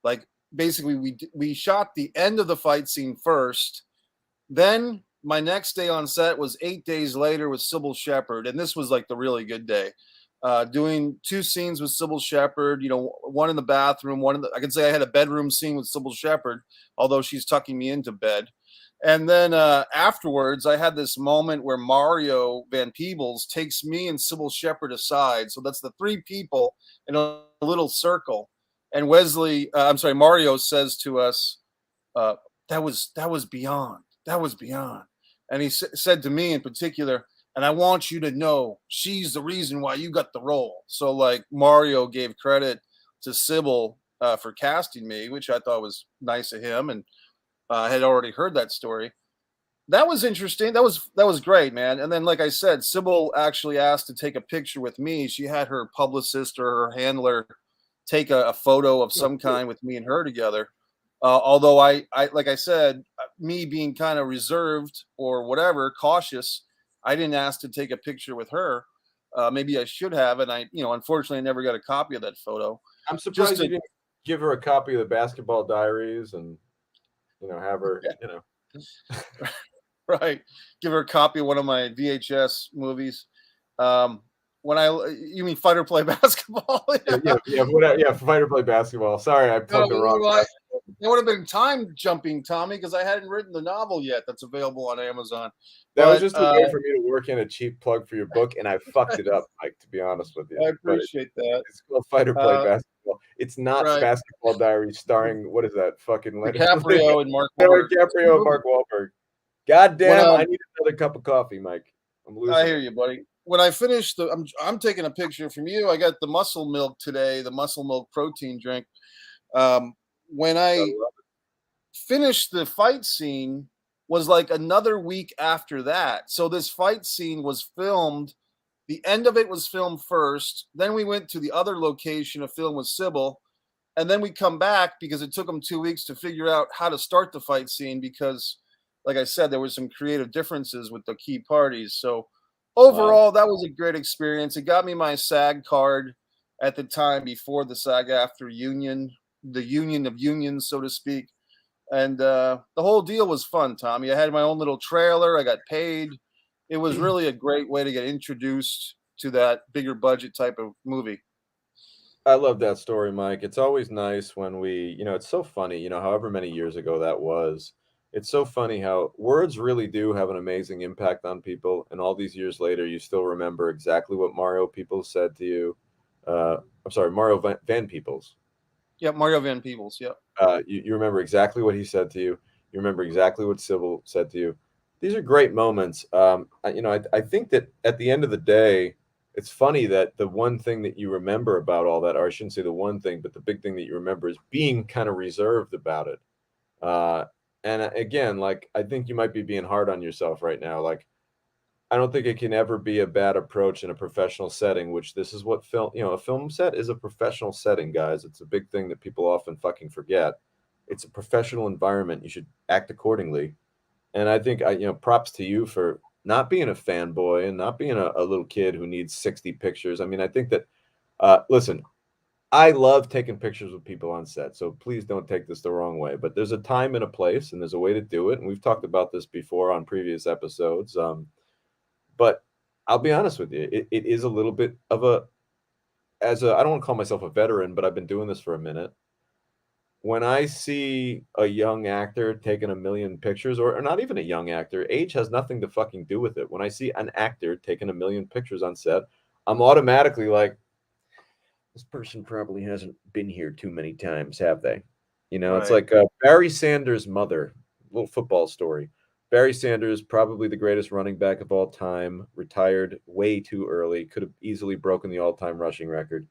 Like basically, we shot the end of the fight scene first, then my next day on set was 8 days later with Sybil Shepherd, and this was like the really good day. Doing two scenes with Sybil Shepherd, one in the bathroom, I can say I had a bedroom scene with Sybil Shepherd, although she's tucking me into bed. And then afterwards, I had this moment where Mario Van Peebles takes me and Sybil Shepherd aside. So that's the three people in a little circle. And Mario says to us, uh, that was beyond. That was beyond. And he said to me in particular, and I want you to know she's the reason why you got the role. So like Mario gave credit to Sybil for casting me, which I thought was nice of him, and I had already heard that story. That was interesting. That was great, man. And then, like I said, Sybil actually asked to take a picture with me. She had her publicist or her handler take a photo of Oh, some cool. kind with me and her together. Although I, like I said, me being kind of reserved or whatever, cautious, I didn't ask to take a picture with her. Maybe I should have, and unfortunately, I never got a copy of that photo. I'm Just surprised you to didn't give her a copy of the Basketball Diaries and have her. right, give her a copy of one of my VHS movies. Um, when you mean fight or play basketball? Yeah, yeah, yeah, whatever, yeah, fighter play basketball. Sorry, I No, plugged the wrong well, guy. it would have been time jumping, Tommy, because I hadn't written the novel yet. That's available on Amazon. That was But just a way for me to work in a cheap plug for your book, and I fucked it up, Mike, to be honest with you. I But appreciate that. it's called Fighter Play Uh, Basketball. It's not right, Basketball Diaries starring what is that fucking Leonardo DiCaprio and Mark Wahlberg. It's a good DiCaprio and movie. Mark Wahlberg. God When damn, I need another cup of coffee, Mike. I'm I losing hear it. you, buddy. When I finished I'm taking a picture from you. I got the muscle milk today, the muscle milk protein drink. When Gotta I love finished the fight scene was like another week after that. So this fight scene was filmed. The end of it was filmed first. Then we went to the other location to film with Sybil. And then we come back because it took them 2 weeks to figure out how to start the fight scene because, like I said, there was some creative differences with the key parties. So Wow. overall, that was a great experience. It got me my SAG card at the time before the SAG after union, the union of unions, so to speak. And the whole deal was fun, Tommy. I had my own little trailer. I got paid. It was really a great way to get introduced to that bigger budget type of movie. I love that story, Mike. It's always nice when it's so funny, however many years ago that was. It's so funny how words really do have an amazing impact on people. And all these years later, you still remember exactly what Mario Peoples said to you. I'm sorry, Mario Van Peebles. Yeah, Mario Van Peebles. Yeah. You remember exactly what he said to you. You remember exactly what Sybil said to you. These are great moments. I think that at the end of the day, it's funny that the one thing that you remember about all that, or I shouldn't say the one thing, but the big thing that you remember is being kind of reserved about it. Uh, and again, like I think you might be being hard on yourself right now. Like I don't think it can ever be a bad approach in a professional setting, which this is what a film set is a professional setting, guys. It's a big thing that people often fucking forget. It's a professional environment. You should act accordingly. And I think props to you for not being a fanboy and not being a little kid who needs 60 pictures. I mean, I think that, listen, I love taking pictures with people on set. So please don't take this the wrong way. But there's a time and a place, and there's a way to do it. And we've talked about this before on previous episodes. But I'll be honest with you, it is a little bit of I don't want to call myself a veteran, but I've been doing this for a minute. When I see a young actor taking a million pictures, or not even a young actor, age has nothing to fucking do with it. When I see an actor taking a million pictures on set, I'm automatically like, this person probably hasn't been here too many times, have they? It's Right. like Barry Sanders' mother, little football story. Barry Sanders, probably the greatest running back of all time, retired way too early, could have easily broken the all time rushing record.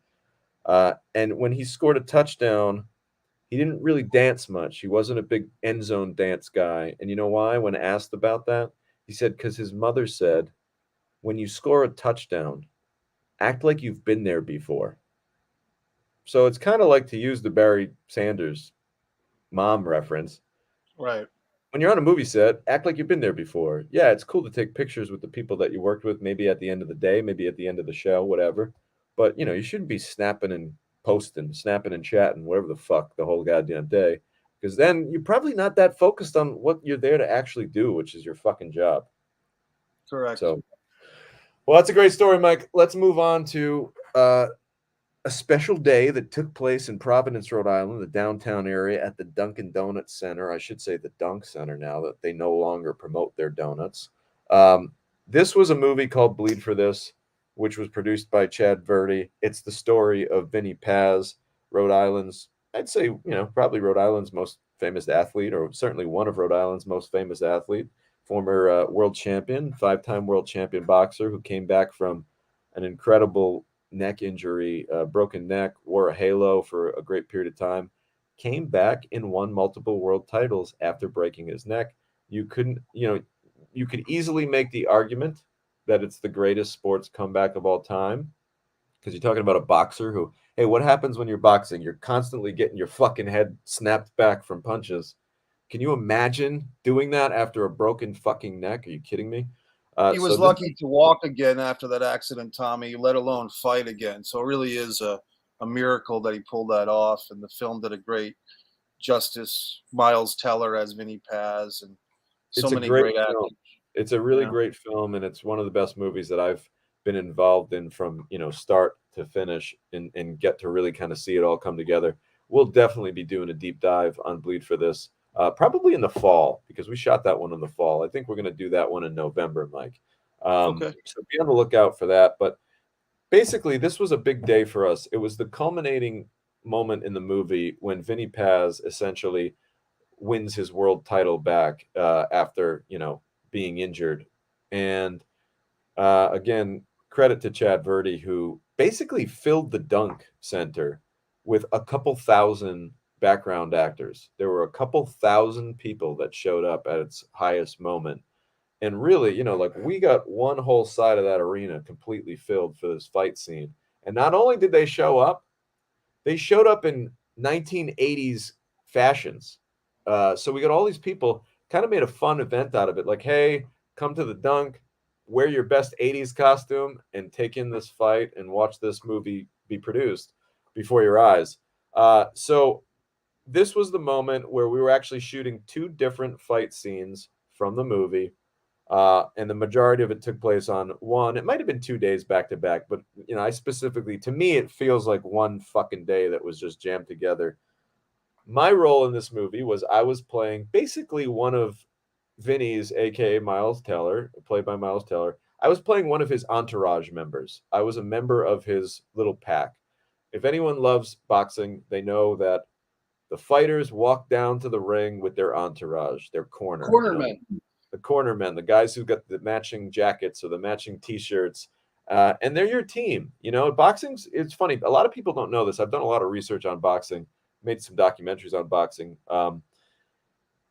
And when he scored a touchdown, he didn't really dance much. He wasn't a big end zone dance guy. And you know why? When asked about that, he said, because his mother said, when you score a touchdown, act like you've been there before. So it's kind of like, to use the Barry Sanders mom reference. Right. When you're on a movie set, act like you've been there before. Yeah, it's cool to take pictures with the people that you worked with, maybe at the end of the day, maybe at the end of the show, whatever. But you shouldn't be snapping and posting, snapping and chatting, whatever the fuck, the whole goddamn day. Because then you're probably not that focused on what you're there to actually do, which is your fucking job. Correct. So, well, that's a great story, Mike. Let's move on to a special day that took place in Providence, Rhode Island, the downtown area at the Dunkin' Donuts Center. I should say the Dunk Center now that they no longer promote their donuts. This was a movie called Bleed for This, which was produced by Chad Verdi. It's the story of Vinny Paz, Rhode Island's, I'd say, probably Rhode Island's most famous athlete, or certainly one of Rhode Island's most famous athlete, former world champion, 5-time world champion boxer who came back from an incredible neck injury, broken neck, wore a halo for a great period of time, came back and won multiple world titles after breaking his neck. You couldn't, you could easily make the argument that it's the greatest sports comeback of all time because you're talking about a boxer who, hey, what happens when you're boxing? You're constantly getting your fucking head snapped back from punches. Can you imagine doing that after a broken fucking neck? Are you kidding me? He So was this lucky to walk again after that accident, Tommy, let alone fight again. So it really is a miracle that he pulled that off. And the film did a great justice. Miles Teller as Vinny Paz, and so It's a many great great film. actors. It's a really Yeah. great film, and it's one of the best movies that I've been involved in from, start to finish and get to really kind of see it all come together. We'll definitely be doing a deep dive on Bleed for This, probably in the fall, because we shot that one in the fall. I think we're going to do that one in November, Mike. Okay. So be on the lookout for that. But basically, this was a big day for us. It was the culminating moment in the movie when Vinny Paz essentially wins his world title back after being injured. And again, credit to Chad Verdi, who basically filled the Dunk Center with a couple thousand background actors. There were a couple thousand people that showed up at its highest moment. And really, like we got one whole side of that arena completely filled for this fight scene. And not only did they showed up in 1980s fashions. So we got all these people, kind of made a fun event out of it. Like, hey, come to the Dunk, wear your best 80s costume, and take in this fight and watch this movie be produced before your eyes. So this was the moment where we were actually shooting two different fight scenes from the movie. And the majority of it took place on one. It might have been 2 days back to back, but I specifically, to me, it feels like one fucking day that was just jammed together. My role in this movie was I was playing basically one of Vinny's, aka Miles Teller, played by Miles Teller. I was playing one of his entourage members. I was a member of his little pack. If anyone loves boxing, they know that the fighters walk down to the ring with their entourage, their corner. Cornerman. the cornermen, the guys who got the matching jackets or the matching T-shirts, and they're your team. You know, boxing's it's funny. A lot of people don't know this. I've done a lot of research on boxing, made some documentaries on boxing.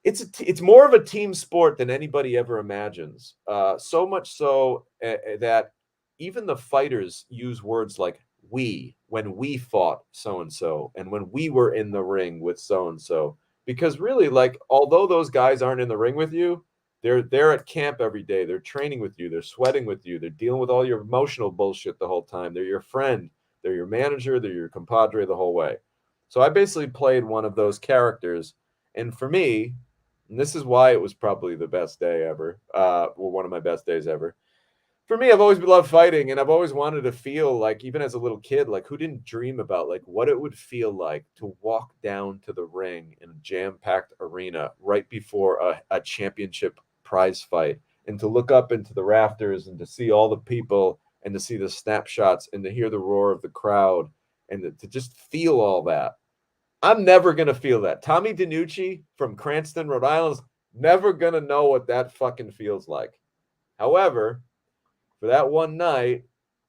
It's more of a team sport than anybody ever imagines. So much so that even the fighters use words like "we" when we fought so and so, and when we were in the ring with so and so. Because really, like, although those guys aren't in the ring with you, they're at camp every day. They're training with you. They're sweating with you. They're dealing with all your emotional bullshit the whole time. They're your friend. They're your manager. They're your compadre the whole way. So I basically played one of those characters, and for me, and this is why it was probably the best day ever, or one of my best days ever. For me, I've always loved fighting, and I've always wanted to feel like, even as a little kid, like who didn't dream about like what it would feel like to walk down to the ring in a jam-packed arena right before a championship prize fight, and to look up into the rafters and to see all the people and to see the snapshots and to hear the roar of the crowd and to just feel all that. I'm never gonna feel that. Tommy DiNucci from Cranston, Rhode Island, is never gonna know what that fucking feels like. However, for that one night,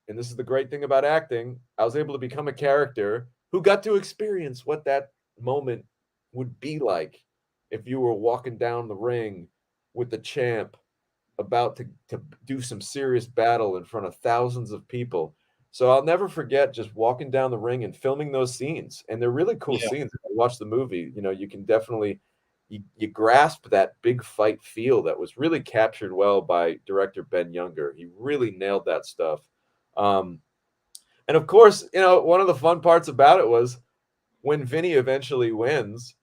and this is the great thing about acting, I was able to become a character who got to experience what that moment would be like if you were walking down the ring with the champ about to do some serious battle in front of thousands of people. So I'll never forget just walking down the ring and filming those scenes. And they're really cool Yeah. scenes. If you watch the movie, you know, you can definitely you grasp that big fight feel that was really captured well by director Ben Younger. He really nailed that stuff. Um, and of course, you know, one of the fun parts about it was when Vinny eventually wins,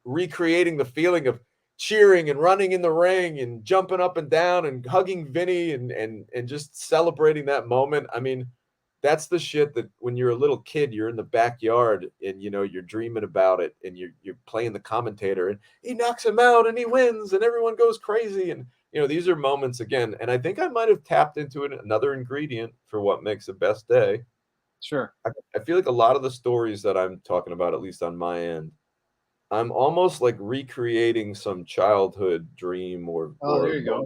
recreating the feeling of cheering and running in the ring and jumping up and down and hugging Vinny and just celebrating that moment. I mean, that's the shit that when you're a little kid, you're in the backyard and you know you're dreaming about it and you're playing the commentator and he knocks him out and he wins and everyone goes crazy and you know these are moments again. And I think I might have tapped into it, another ingredient for what makes a best day. Sure. I feel like a lot of the stories that I'm talking about, at least on my end, I'm almost like recreating some childhood dream Oh, or there you go.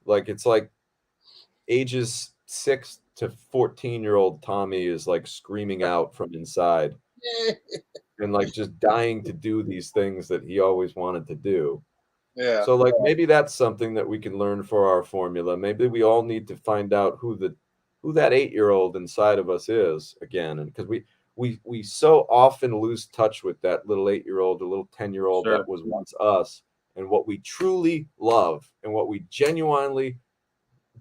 like it's like ages 6 to 14-year-old Tommy is like screaming out from inside and like just dying to do these things that he always wanted to do. Yeah. So like maybe that's something that we can learn for our formula. Maybe we all need to find out who that 8-year-old inside of us is again, and because we so often lose touch with that little 8-year-old or little 10-year-old Sure. that was once us, and what we truly love and what we genuinely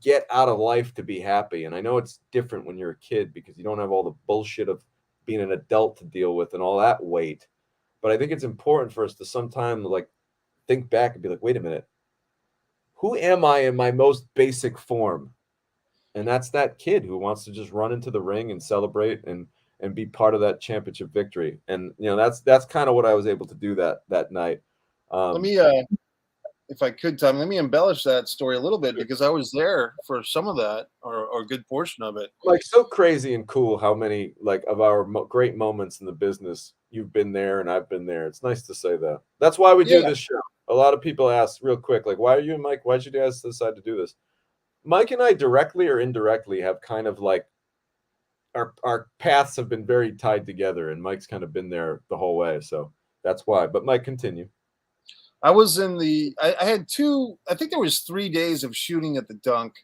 get out of life to be happy. And I know it's different when you're a kid because you don't have all the bullshit of being an adult to deal with and all that weight. But I think it's important for us to sometimes like think back and be like, wait a minute, who am I in my most basic form? And that's that kid who wants to just run into the ring and celebrate and be part of that championship victory. And you know, that's kind of what I was able to do that night. Let Um, me, if I could, Tom, let me embellish that story a little bit because I was there for some of that or a good portion of it. like so crazy and cool how many like of our great moments in the business you've been there and I've been there. It's nice to say that. That's why we do Yeah. this show. A lot of people ask real quick, like, why are you and Mike? Why'd you guys decide to do this? Mike and I directly or indirectly have kind of like our paths have been very tied together, and Mike's kind of been there the whole way. So that's why. But Mike, continue. I was in I had I think there was 3 days of shooting at the Dunk.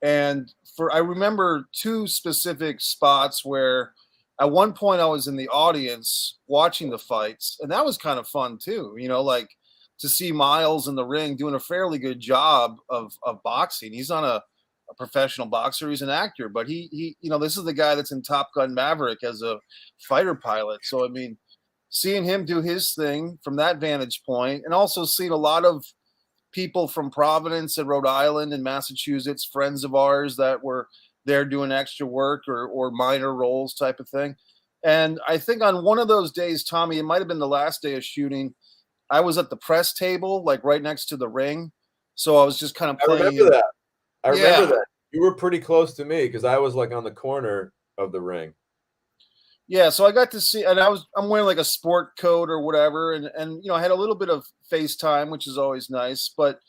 And I remember two specific spots where at one point I was in the audience watching the fights, and that was kind of fun too, you know, like to see Miles in the ring doing a fairly good job of boxing. He's not a professional boxer, he's an actor, but you know, this is the guy that's in Top Gun Maverick as a fighter pilot. So I mean, seeing him do his thing from that vantage point, and also seeing a lot of people from Providence and Rhode Island and Massachusetts, friends of ours that were there doing extra work or minor roles type of thing. And I think on one of those days, Tommy, it might have been the last day of shooting, I was at the press table, like right next to the ring. So I was just kind of I playing. remember that. I remember Yeah. that. You were pretty close to me because I was like on the corner of the ring. Yeah, so I got to see, and I'm wearing like a sport coat or whatever, and I had a little bit of FaceTime, which is always nice. But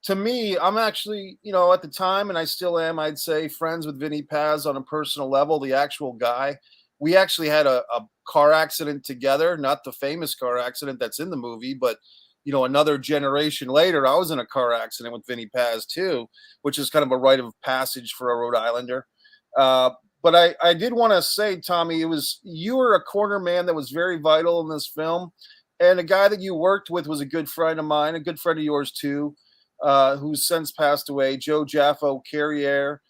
to me, I'm actually, at the time, and I still am, I'd say, friends with Vinny Paz on a personal level, the actual guy. We actually had a car accident together, not the famous car accident that's in the movie, but another generation later, I was in a car accident with Vinny Paz too, which is kind of a rite of passage for a Rhode Islander. Uh, but I did want to say, Tommy, you were a corner man that was very vital in this film, and a guy that you worked with was a good friend of mine, a good friend of yours too, who's since passed away, Joe Jaffo Carriere,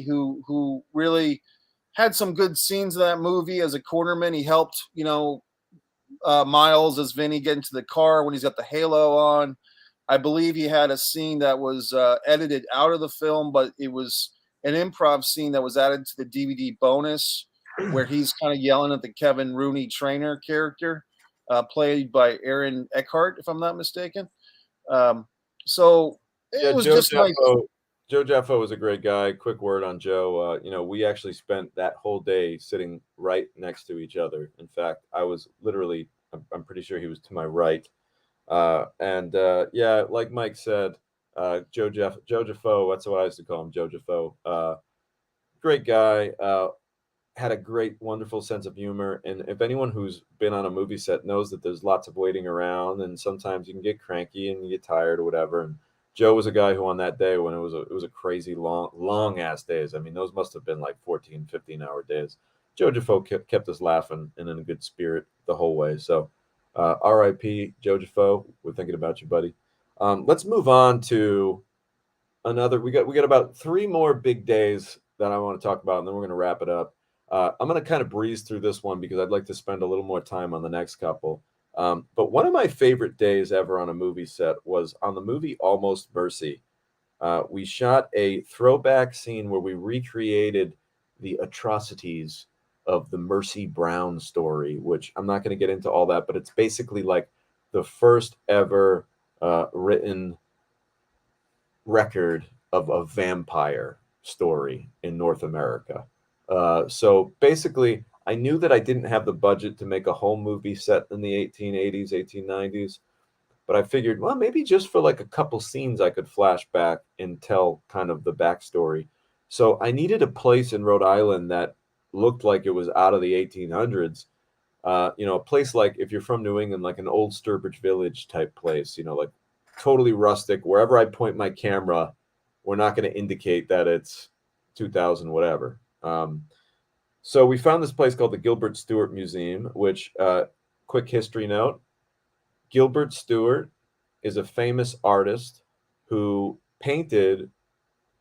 who really had some good scenes in that movie as a cornerman. He helped, Miles as Vinny get into the car when he's got the halo on. I believe he had a scene that was edited out of the film, but it was an improv scene that was added to the DVD bonus where he's kind of yelling at the Kevin Rooney trainer character, played by Aaron Eckhart, if I'm not mistaken. Um, so Yeah, it was just nice. Joe Jaffo was a great guy. Quick word on Joe. We actually spent that whole day sitting right next to each other. In fact, I was literally, I'm pretty sure he was to my right. And yeah, like Mike said, Joe Jaffo, that's what I used to call him, Joe Jaffo. Great guy. Had a great, wonderful sense of humor. And if anyone who's been on a movie set knows that there's lots of waiting around, and sometimes you can get cranky and you get tired or whatever. And Joe was a guy who, on that day when it was a crazy long ass days. I mean, those must have been like 14, 15-hour days. Joe Defoe kept us laughing and in a good spirit the whole way. So, R.I.P. Joe Defoe. We're thinking about you, buddy. Let's move on to another. We got about three more big days that I want to talk about, and then we're going to wrap it up. I'm going to kind of breeze through this one because I'd like to spend a little more time on the next couple. But one of my favorite days ever on a movie set was on the movie Almost Mercy. We shot a throwback scene where we recreated the atrocities of the Mercy Brown story, which I'm not going to get into all that, but it's basically like the first ever written record of a vampire story in North America. So basically, I knew that I didn't have the budget to make a whole movie set in the 1880s, 1890s, but I figured, well, maybe just for like a couple scenes, I could flash back and tell kind of the backstory. So I needed a place in Rhode Island that looked like it was out of the 1800s. A place like, if you're from New England, like an old Sturbridge Village type place, like totally rustic. Wherever I point my camera, we're not going to indicate that it's 2000 whatever. So we found this place called the Gilbert Stuart Museum, which, quick history note, Gilbert Stuart is a famous artist who painted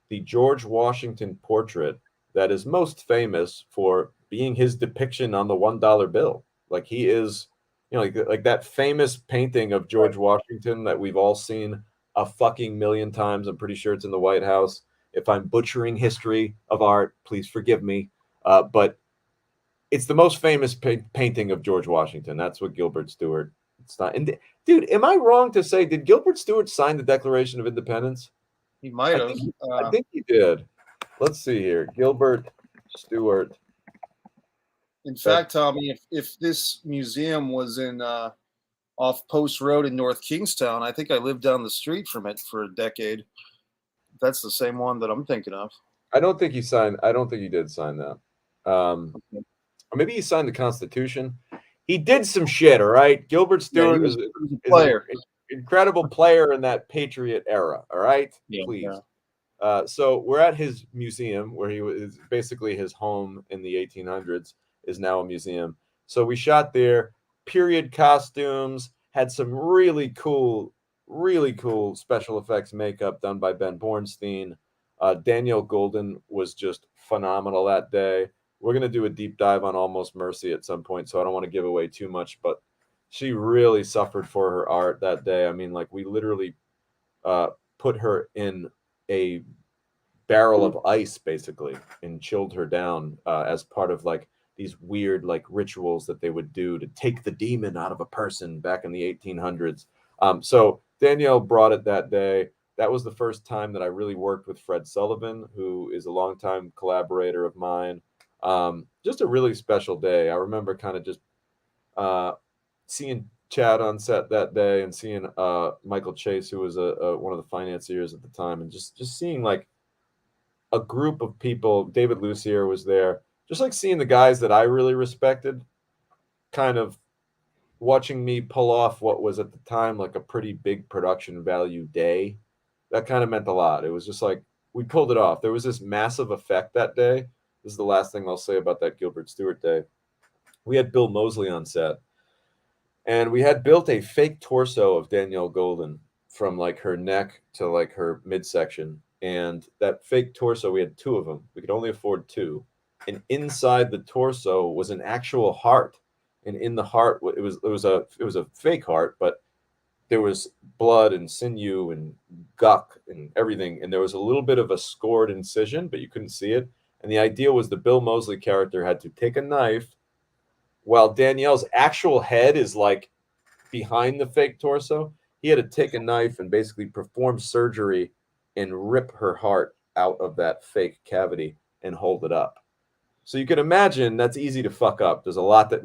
the George Washington portrait that is most famous for being his depiction on the $1 bill. Like he is, like that famous painting of George Washington that we've all seen a fucking million times. I'm pretty sure it's in the White House. If I'm butchering history of art, please forgive me. But it's the most famous painting of George Washington. That's what Gilbert Stuart. It's not. And dude, am I wrong to say did Gilbert Stuart sign the Declaration of Independence? He might I have. think I think he did. Let's see here. Gilbert Stuart. In fact, Tommy, if this museum was in off Post Road in North Kingstown, I think I lived down the street from it for a decade. That's the same one that I'm thinking of. I don't think he signed. I don't think he did sign that. Or maybe he signed the Constitution. He did some shit. All right. Gilbert Stuart he was a is player. an incredible player in that Patriot era. All right. Yeah, Please. yeah. So we're at his museum where he was basically his home in the 1800s is now a museum. So we shot there, period costumes, had some really cool special effects makeup done by Ben Bornstein. Danielle Golden was just phenomenal that day. We're going to do a deep dive on Almost Mercy at some point, so I don't want to give away too much, but she really suffered for her art that day. I mean, like we literally put her in a barrel of ice basically and chilled her down as part of like these weird like rituals that they would do to take the demon out of a person back in the 1800s. So Danielle brought it that day. That was the first time that I really worked with Fred Sullivan, who is a longtime collaborator of mine. Just a really special day. I remember kind of just uh, seeing Chad on set that day and seeing Michael Chase, who was one of the financiers at the time, and just seeing like a group of people. David Lucier was there, just like seeing the guys that I really respected, kind of watching me pull off what was at the time like a pretty big production value day. That kind of meant a lot. It was just like we pulled it off. There was this massive effect that day. This is the last thing I'll say about that Gilbert Stewart day. We had Bill Moseley on set, and we had built a fake torso of Danielle Golden from like her neck to like her midsection. And that fake torso, we had two of them. We could only afford two. And inside the torso was an actual heart. And in the heart, it was a fake heart, but there was blood and sinew and guck and everything. And there was a little bit of a scored incision, but you couldn't see it. And the idea was the Bill Moseley character had to take a knife while Danielle's actual head is like behind the fake torso. He had to take a knife and basically perform surgery and rip her heart out of that fake cavity and hold it up. So you can imagine that's easy to fuck up. There's a lot that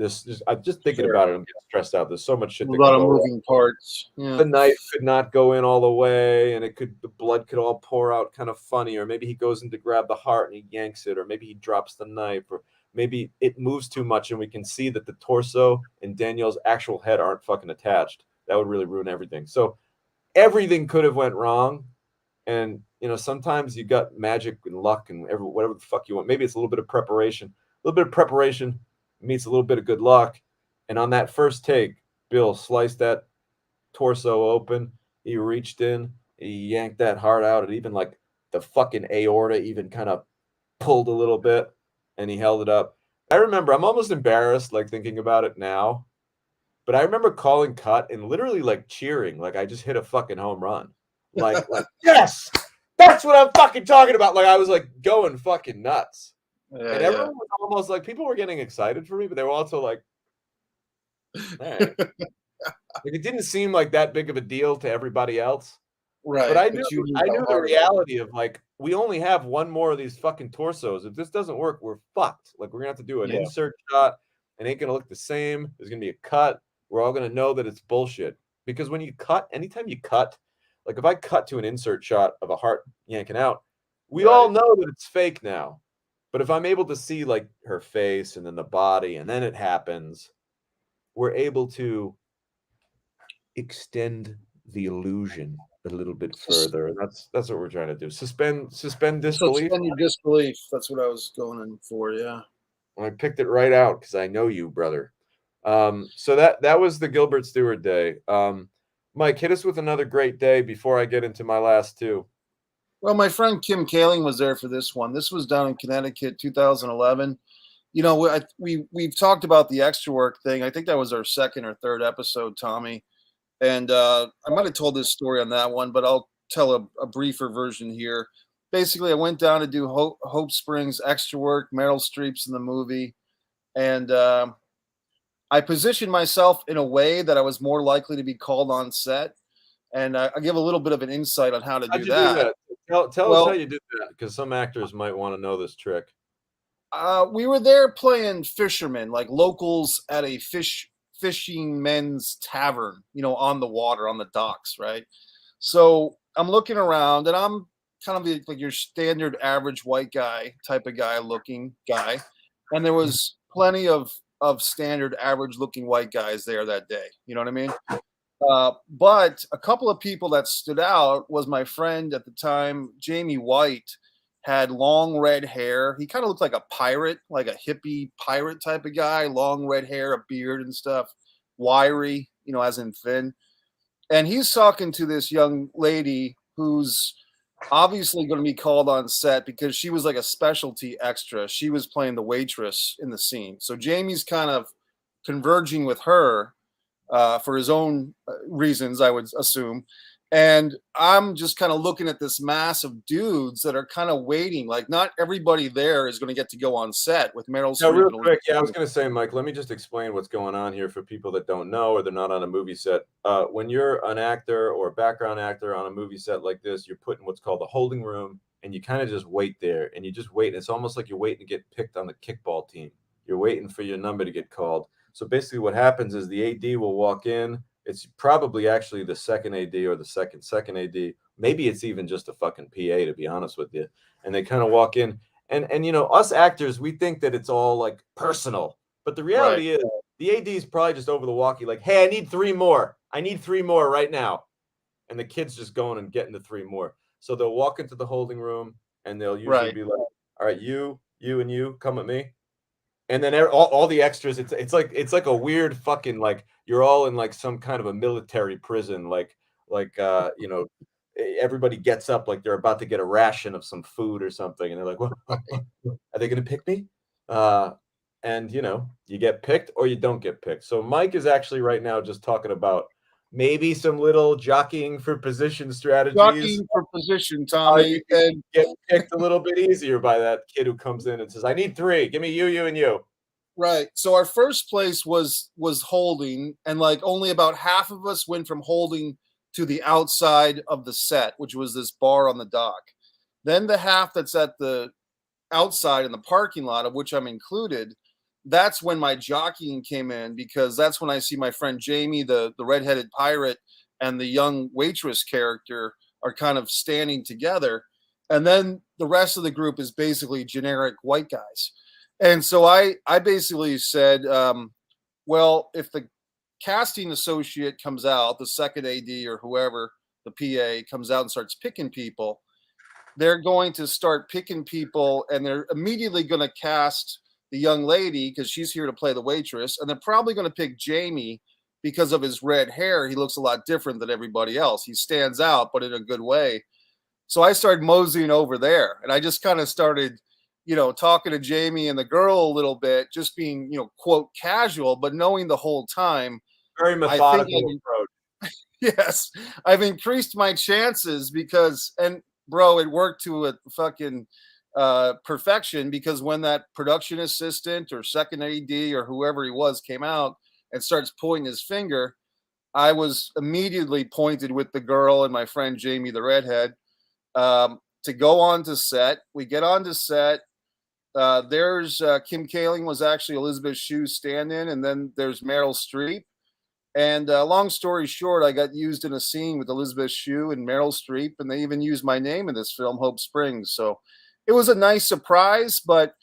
I'm just thinking Sure. about it. I'm getting stressed out. There's so much shit A that could lot of go wrong. moving parts. Yeah. The knife could not go in all the way, and the blood could all pour out kind of funny, or maybe he goes in to grab the heart and he yanks it, or maybe he drops the knife, or maybe it moves too much and we can see that the torso and Danielle's actual head aren't fucking attached. That would really ruin everything. So everything could have went wrong. And sometimes you got magic and luck and whatever the fuck you want. Maybe it's a little bit of preparation. A little bit of preparation meets a little bit of good luck. And on that first take, Bill sliced that torso open. He reached in, he yanked that heart out, and even like the fucking aorta even kind of pulled a little bit, and he held it up. I remember, I'm almost embarrassed like thinking about it now, but I remember calling cut and literally like cheering, like I just hit a fucking home run. Like yes, that's what I'm fucking talking about. Like I was like going fucking nuts. Yeah, And everyone was almost like, people were getting excited for me, but they were also like, all right. Like it didn't seem like that big of a deal to everybody else. But right. I knew But you knew I how knew the hard it was. reality of like we only have one more of these fucking torsos. If this doesn't work, we're fucked. Like we're gonna have to do an Yeah. insert shot. It ain't gonna look the same. There's gonna be a cut. We're all gonna know that it's bullshit. Because when you cut, anytime you cut, like if I cut to an insert shot of a heart yanking out, we all Right. know that it's fake now. But if I'm able to see like her face and then the body and then it happens, we're able to extend the illusion a little bit further. And that's what we're trying to do. Suspend disbelief. Suspend your disbelief. That's what I was going in for. Yeah. I picked it right out because I know you, brother. So that was the Gilbert Stewart day. Mike, hit us with another great day before I get into my last two. Well, my friend Kim Kaling was there for this one. This was down in Connecticut, 2011. We've talked about the extra work thing. I think that was our second or third episode, Tommy. And I might have told this story on that one, but I'll tell a briefer version here. Basically, I went down to do Hope Springs extra work. Meryl Streep's in the movie, and I positioned myself in a way that I was more likely to be called on set. And I give a little bit of an insight on how to How'd do you do that. that? Tell us how Well, you did that, because some actors might want to know this trick. we were there playing fishermen, like locals at a fishing men's tavern, on the water, on the docks, right? So I'm looking around, and I'm kind of like your standard average white guy type of guy looking guy, and there was plenty of standard average looking white guys there that day. You know what I mean? But a couple of people that stood out was my friend at the time, Jamie White, had long red hair. He kind of looked like a pirate, like a hippie pirate type of guy, long red hair, a beard and stuff, wiry, as in thin. And he's talking to this young lady who's obviously going to be called on set because she was like a specialty extra. She was playing the waitress in the scene. So Jamie's kind of converging with her for his own reasons, I would assume. And I'm just kind of looking at this mass of dudes that are kind of waiting. Like, not everybody there is going to get to go on set with Meryl Now, Streep real and quick, Elizabeth. I was going to say, Mike, let me just explain what's going on here for people that don't know or they're not on a movie set. When you're an actor or a background actor on a movie set like this, you're put in what's called the holding room, and you kind of just wait there, and you just wait. It's almost like you're waiting to get picked on the kickball team. You're waiting for your number to get called. So basically, what happens is the AD will walk in. It's probably actually the second AD or the second AD. Maybe it's even just a fucking PA, to be honest with you. And they kind of walk in, and you know, us actors, we think that it's all like personal, but the Right. reality is the AD is probably just over the walkie, like, hey, I need 3 more. I need 3 more right now. And the kid's just going and getting the 3 more. So they'll walk into the holding room and they'll usually Right. be like, all right, you, and you come with me. And then all the extras, it's like a weird fucking, like, you're all in like some kind of a military prison, like you know, everybody gets up like they're about to get a ration of some food or something, and they're like, well, are they going to pick me? Uh, and you know, you get picked or you don't get picked. So Mike is actually right now just talking about maybe some little jockeying for position strategies. Jockeying for position, How you Tommy, can and get picked a little bit easier by that kid who comes in and says, I need 3. Give me you, and you. right. So our first place was holding, and like only about half of us went from holding to the outside of the set, which was this bar on the dock. Then the half that's at the outside in the parking lot, of which I'm included, that's when my jockeying came in, because that's when I see my friend Jamie, the redheaded pirate, and the young waitress character are kind of standing together, and then the rest of the group is basically generic white guys. And so I basically said, well, if the casting associate comes out, the second AD or whoever, the PA comes out and starts picking people, they're going to start picking people, and they're immediately going to cast the young lady because she's here to play the waitress, and they're probably going to pick Jamie because of his red hair. He looks a lot different than everybody else. He stands out, but in a good way. So I started moseying over there, and I just kind of started, talking to Jamie and the girl a little bit, just being, quote, casual, but knowing the whole time, Very I think methodical approach. yes, I've increased my chances because, and bro, it worked to a fucking perfection, because when that production assistant or second AD or whoever he was came out and starts pointing his finger, I was immediately pointed with the girl and my friend Jamie, the redhead, to go on to set. We get on to set. There's Kim Kaling was actually Elizabeth Shue's stand-in, and then there's Meryl Streep. And long story short, I got used in a scene with Elizabeth Shue and Meryl Streep, and they even used my name in this film, Hope Springs. So it was a nice surprise. But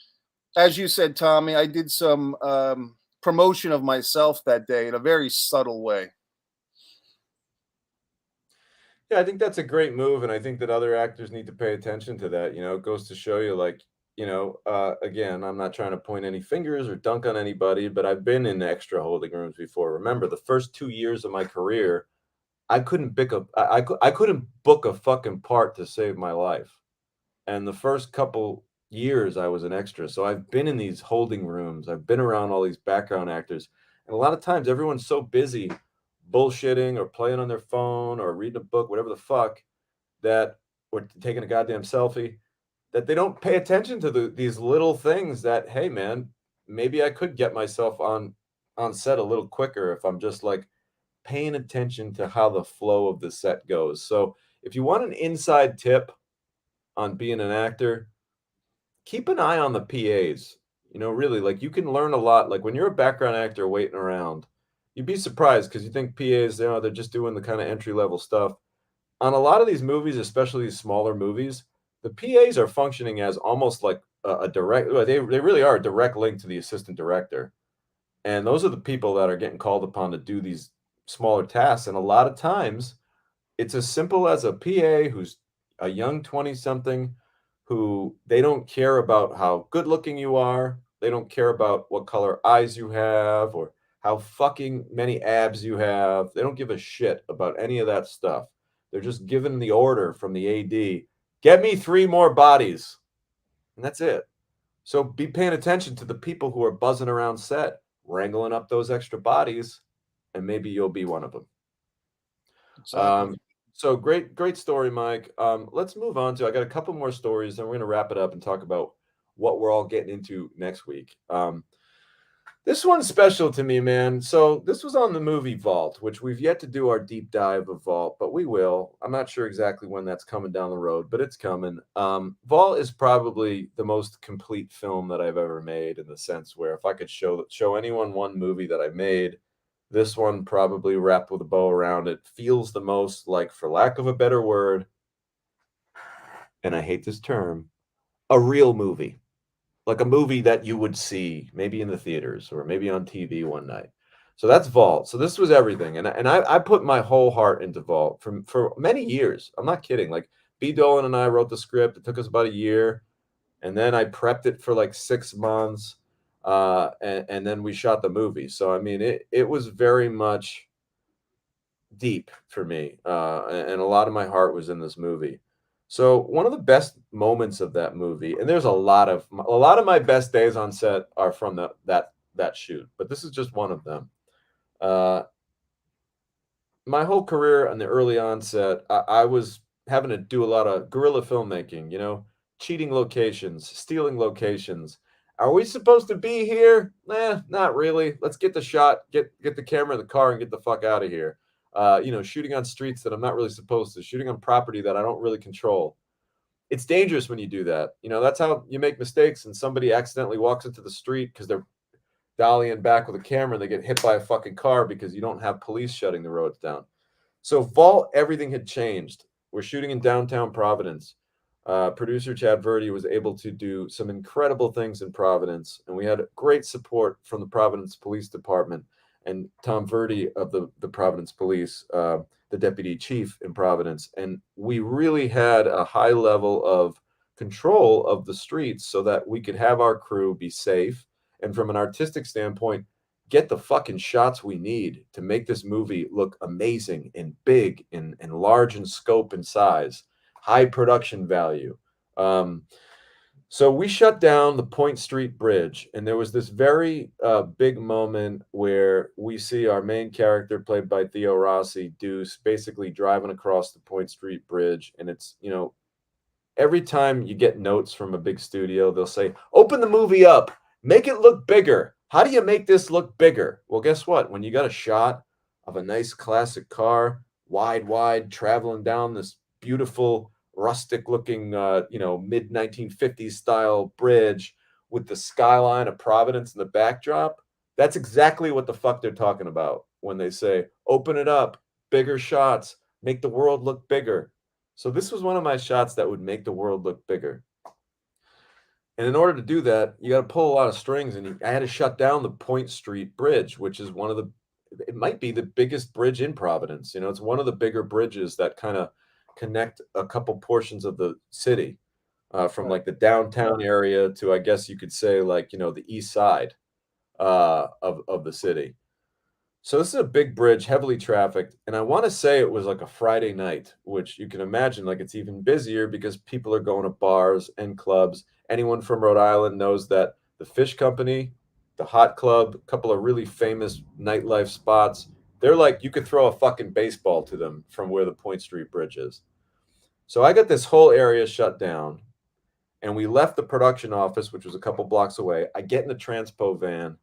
as you said, Tommy, I did some promotion of myself that day in a very subtle way. Yeah, I think that's a great move, and I think that other actors need to pay attention to that. You know, it goes to show you, like, again, I'm not trying to point any fingers or dunk on anybody, but I've been in extra holding rooms before. Remember, the first 2 years of my career, I couldn't book a fucking part to save my life. And the first couple years I was an extra. So I've been in these holding rooms. I've been around all these background actors. And a lot of times everyone's so busy bullshitting or playing on their phone or reading a book, whatever the fuck, that or taking a goddamn selfie, that they don't pay attention to these little things that, hey man, maybe I could get myself on set a little quicker if I'm just like paying attention to how the flow of the set goes. So if you want an inside tip on being an actor, keep an eye on the PAs. You know, really, like, you can learn a lot. Like, when you're a background actor waiting around, you'd be surprised because you think PAs, they're just doing the kind of entry level stuff. On a lot of these movies, especially these smaller movies, the PAs are functioning as almost like a direct. Well, they really are a direct link to the assistant director, and those are the people that are getting called upon to do these smaller tasks. And a lot of times, it's as simple as a PA who's a young 20 something who they don't care about how good looking you are. They don't care about what color eyes you have or how fucking many abs you have. They don't give a shit about any of that stuff. They're just given the order from the AD, get me 3 more bodies. And that's it. So be paying attention to the people who are buzzing around set, wrangling up those extra bodies, and maybe you'll be one of them. Exactly. Um, so great story, Mike. Let's move on to. I got a couple more stories, and we're going to wrap it up and talk about what we're all getting into next week. This one's special to me, man. So this was on the movie Vault, which we've yet to do our deep dive of Vault, but we will. I'm not sure exactly when that's coming down the road, but it's coming. Vault is probably the most complete film that I've ever made, in the sense where if I could show anyone one movie that I made, this one, probably wrapped with a bow around it, feels the most like, for lack of a better word, and I hate this term, a real movie. Like a movie that you would see maybe in the theaters or maybe on TV one night. So that's Vault. So this was everything, and I put my whole heart into Vault for many years. I'm not kidding. Like, B. Dolan and I wrote the script. It took us about a year, and then I prepped it for like 6 months, and then we shot the movie. So I mean, it was very much deep for me, and a lot of my heart was in this movie. So one of the best moments of that movie, and there's a lot of my best days on set are from that shoot, but this is just one of them. Uh, my whole career on the early onset, I was having to do a lot of guerrilla filmmaking, cheating locations, stealing locations. Are we supposed to be here? Not really. Let's get the shot, get the camera in the car, and get the fuck out of here. Shooting on streets that I'm not really supposed to, shooting on property that I don't really control. It's dangerous when you do that. That's how you make mistakes, and somebody accidentally walks into the street because they're dollying back with a camera and they get hit by a fucking car because you don't have police shutting the roads down. So Vault, everything had changed. We're shooting in downtown Providence. Producer Chad Verdi was able to do some incredible things in Providence, and we had great support from the Providence Police Department and Tom Verdi of the Providence Police, the deputy chief in Providence. And we really had a high level of control of the streets so that we could have our crew be safe, and from an artistic standpoint, get the fucking shots we need to make this movie look amazing and big and large in scope and size, high production value. Um, so we shut down the Point Street Bridge, and there was this very big moment where we see our main character, played by Theo Rossi, Deuce, basically driving across the Point Street Bridge. And it's, every time you get notes from a big studio, they'll say, open the movie up, make it look bigger. How do you make this look bigger? Well, guess what? When you got a shot of a nice classic car, wide, traveling down this beautiful, rustic looking, mid 1950s style bridge with the skyline of Providence in the backdrop, that's exactly what the fuck they're talking about when they say, open it up, bigger shots, make the world look bigger. So this was one of my shots that would make the world look bigger. And in order to do that, you got to pull a lot of strings, and I had to shut down the Point Street Bridge, which is it might be the biggest bridge in Providence. It's one of the bigger bridges that kind of connect a couple portions of the city, from like the downtown area to, I guess you could say, like, the east side of the city. So this is a big bridge, heavily trafficked, and I want to say it was like a Friday night, which you can imagine, like, it's even busier because people are going to bars and clubs. Anyone from Rhode Island knows that the Fish Company, the Hot Club, a couple of really famous nightlife spots, they're like, you could throw a fucking baseball to them from where the Point Street Bridge is. So I got this whole area shut down, and we left the production office, which was a couple blocks away. I get in the transpo van,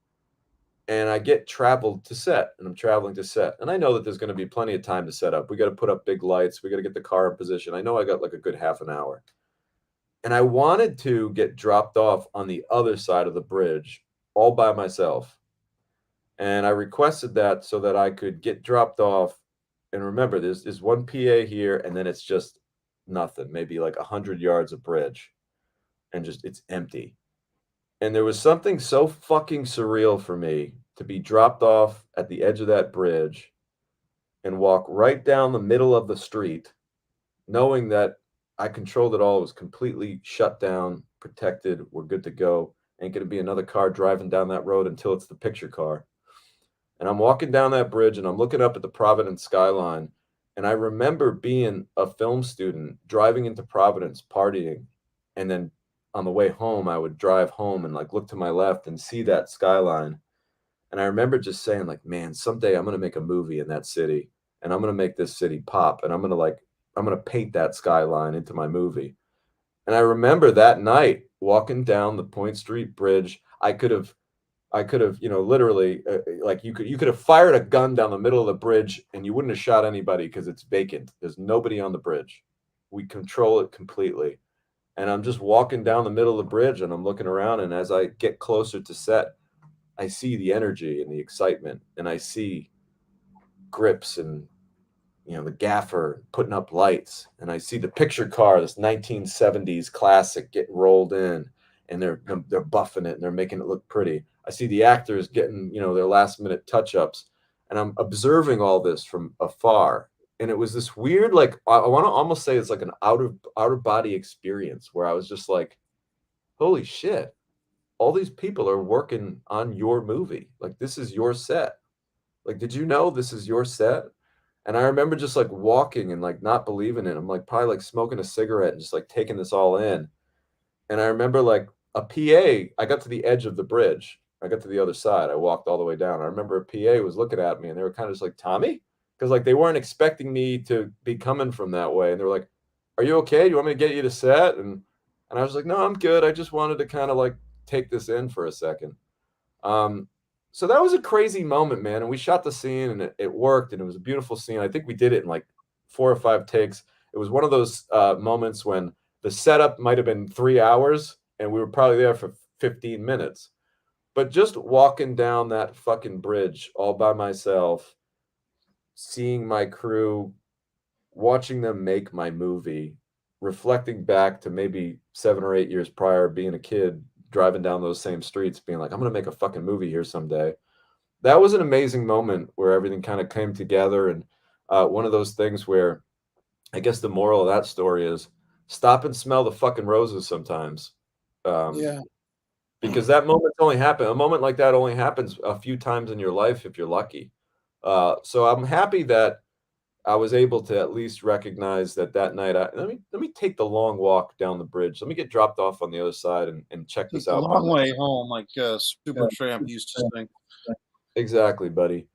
and I get traveled to set, and I'm traveling to set. And I know that there's going to be plenty of time to set up. We got to put up big lights. We got to get the car in position. I know I got like a good half an hour. And I wanted to get dropped off on the other side of the bridge all by myself. And I requested that so that I could get dropped off. And remember, there's one PA here, and then it's just nothing, maybe like 100 yards of bridge, and just it's empty. And there was something so fucking surreal for me to be dropped off at the edge of that bridge and walk right down the middle of the street, knowing that I controlled it all. It was completely shut down, protected. We're good to go. Ain't going to be another car driving down that road until it's the picture car. And I'm walking down that bridge, and I'm looking up at the Providence skyline. And I remember being a film student driving into Providence, partying, and then on the way home, I would drive home and like look to my left and see that skyline. And I remember just saying, like, man, someday I'm going to make a movie in that city, and I'm going to make this city pop, and I'm going to paint that skyline into my movie. And I remember that night walking down the Point Street Bridge. I could have I could have, literally, like you could have fired a gun down the middle of the bridge and you wouldn't have shot anybody because it's vacant. There's nobody on the bridge. We control it completely. And I'm just walking down the middle of the bridge and I'm looking around. And as I get closer to set, I see the energy and the excitement, and I see grips and the gaffer putting up lights, and I see the picture car, this 1970s classic, get rolled in, and they're buffing it and they're making it look pretty. I see the actors getting their last minute touch ups, and I'm observing all this from afar. And it was this weird, like I want to almost say it's like an out of body experience where I was just like, holy shit, all these people are working on your movie. Like this is your set. Like, did you know this is your set? And I remember just like walking and like not believing it. I'm like probably like smoking a cigarette and just like taking this all in. And I remember like a PA, I got to the edge of the bridge. I got to the other side. I walked all the way down. I remember a PA was looking at me and they were kind of just like, Tommy? Because like they weren't expecting me to be coming from that way. And they were like, are you okay? Do you want me to get you to set? And I was like, no, I'm good. I just wanted to kind of like take this in for a second. Um, so that was a crazy moment, man. And we shot the scene and it worked and it was a beautiful scene. I think we did it in like 4 or 5 takes. It was one of those moments when the setup might have been 3 hours and we were probably there for 15 minutes. But just walking down that fucking bridge all by myself, seeing my crew, watching them make my movie, reflecting back to maybe 7 or 8 years prior, being a kid, driving down those same streets, being like, I'm going to make a fucking movie here someday. That was an amazing moment where everything kind of came together. And one of those things where I guess the moral of that story is stop and smell the fucking roses sometimes. Um, Yeah. because that moment only happen. A moment like that only happens a few times in your life if you're lucky. So I'm happy that I was able to at least recognize that that night. Let me take the long walk down the bridge. Let me get dropped off on the other side and check Take this the out by long way myself. home, like Super Tramp used to sing. Exactly, buddy.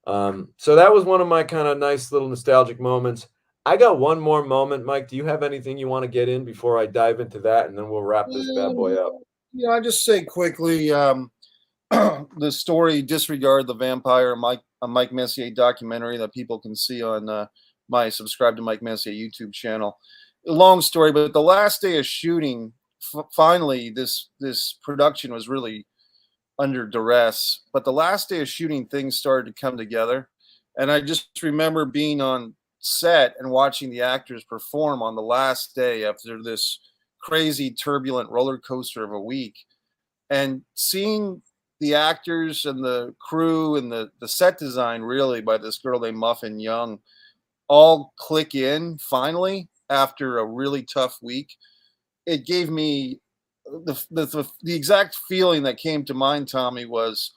So that was one of my kind of nice little nostalgic moments. I got one more moment, Mike. Do you have anything you want to get in before I dive into that, and then we'll wrap this bad boy up? I just say quickly, the story "Disregard the Vampire," Mike Messier documentary that people can see on my subscribe to Mike Messier YouTube channel. Long story, but the last day of shooting, finally, this production was really under duress. But the last day of shooting, things started to come together, and I just remember being on set and watching the actors perform on the last day after this crazy turbulent roller coaster of a week, and seeing the actors and the crew and the set design really by this girl named Muffin Young all click in finally after a really tough week. It gave me the exact feeling that came to mind, Tommy, was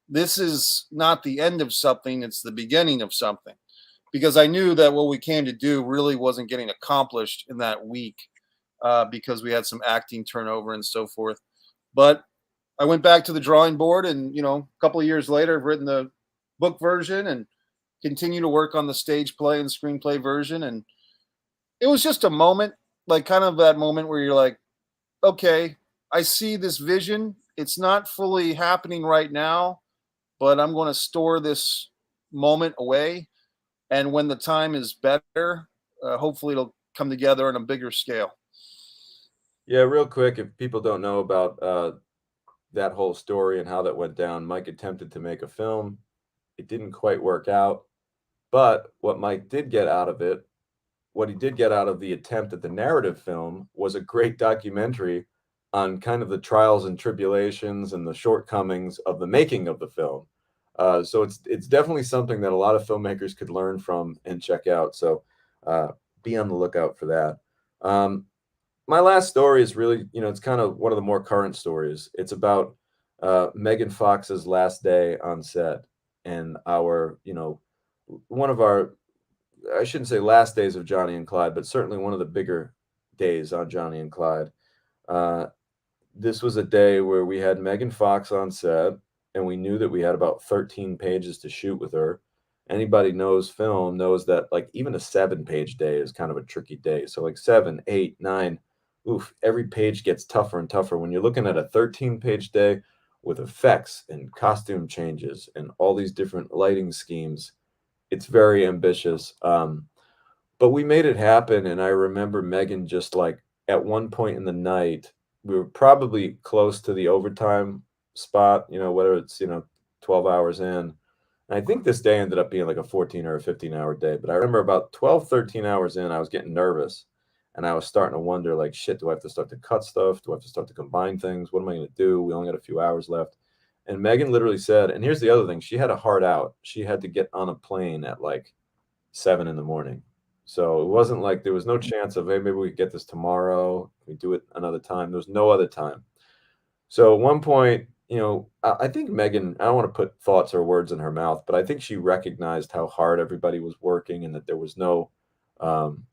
this is not the end of something, it's the beginning of something. Because I knew that what we came to do really wasn't getting accomplished in that week because we had some acting turnover and so forth. But I went back to the drawing board, and a couple of years later, I've written the book version and continue to work on the stage play and screenplay version. And it was just a moment, like kind of that moment where you're like, okay, I see this vision. It's not fully happening right now, but I'm going to store this moment away. And when the time is better, hopefully it'll come together on a bigger scale. Yeah, real quick, if people don't know about that whole story and how that went down, Mike attempted to make a film. It didn't quite work out. But what Mike did get out of it, what he did get out of the attempt at the narrative film was a great documentary on kind of the trials and tribulations and the shortcomings of the making of the film. So it's definitely something that a lot of filmmakers could learn from and check out. So uh, be on the lookout for that. My last story is really, it's kind of one of the more current stories. It's about Megan Fox's last day on set and our, one of our, I shouldn't say last days of Johnny and Clyde, but certainly one of the bigger days on Johnny and Clyde. Uh, this was a day where we had Megan Fox on set, and we knew that we had about 13 pages to shoot with her. Anybody knows film knows that like even a 7-page day is kind of a tricky day. So like 7, 8, 9, oof, every page gets tougher and tougher. When you're looking at a 13-page day, with effects and costume changes and all these different lighting schemes. It's very ambitious. But we made it happen, and I remember Megan just, like, at one point in the night, we were probably close to the overtime spot, whether it's, 12 hours in. And I think this day ended up being like a 14 or a 15-hour day, but I remember about 12, 13 hours in, I was getting nervous, and I was starting to wonder, like, "Shit, do I have to start to cut stuff? Do I have to start to combine things? What am I gonna do? We only got a few hours left." And Megan literally said, and here's the other thing, she had a hard out. She had to get on a plane at, like, 7 in the morning. So it wasn't like there was no chance of, "Hey, maybe we could get this tomorrow. We do it another time." There was no other time. So at one point, I think Megan, I don't want to put thoughts or words in her mouth, but I think she recognized how hard everybody was working and that there was um,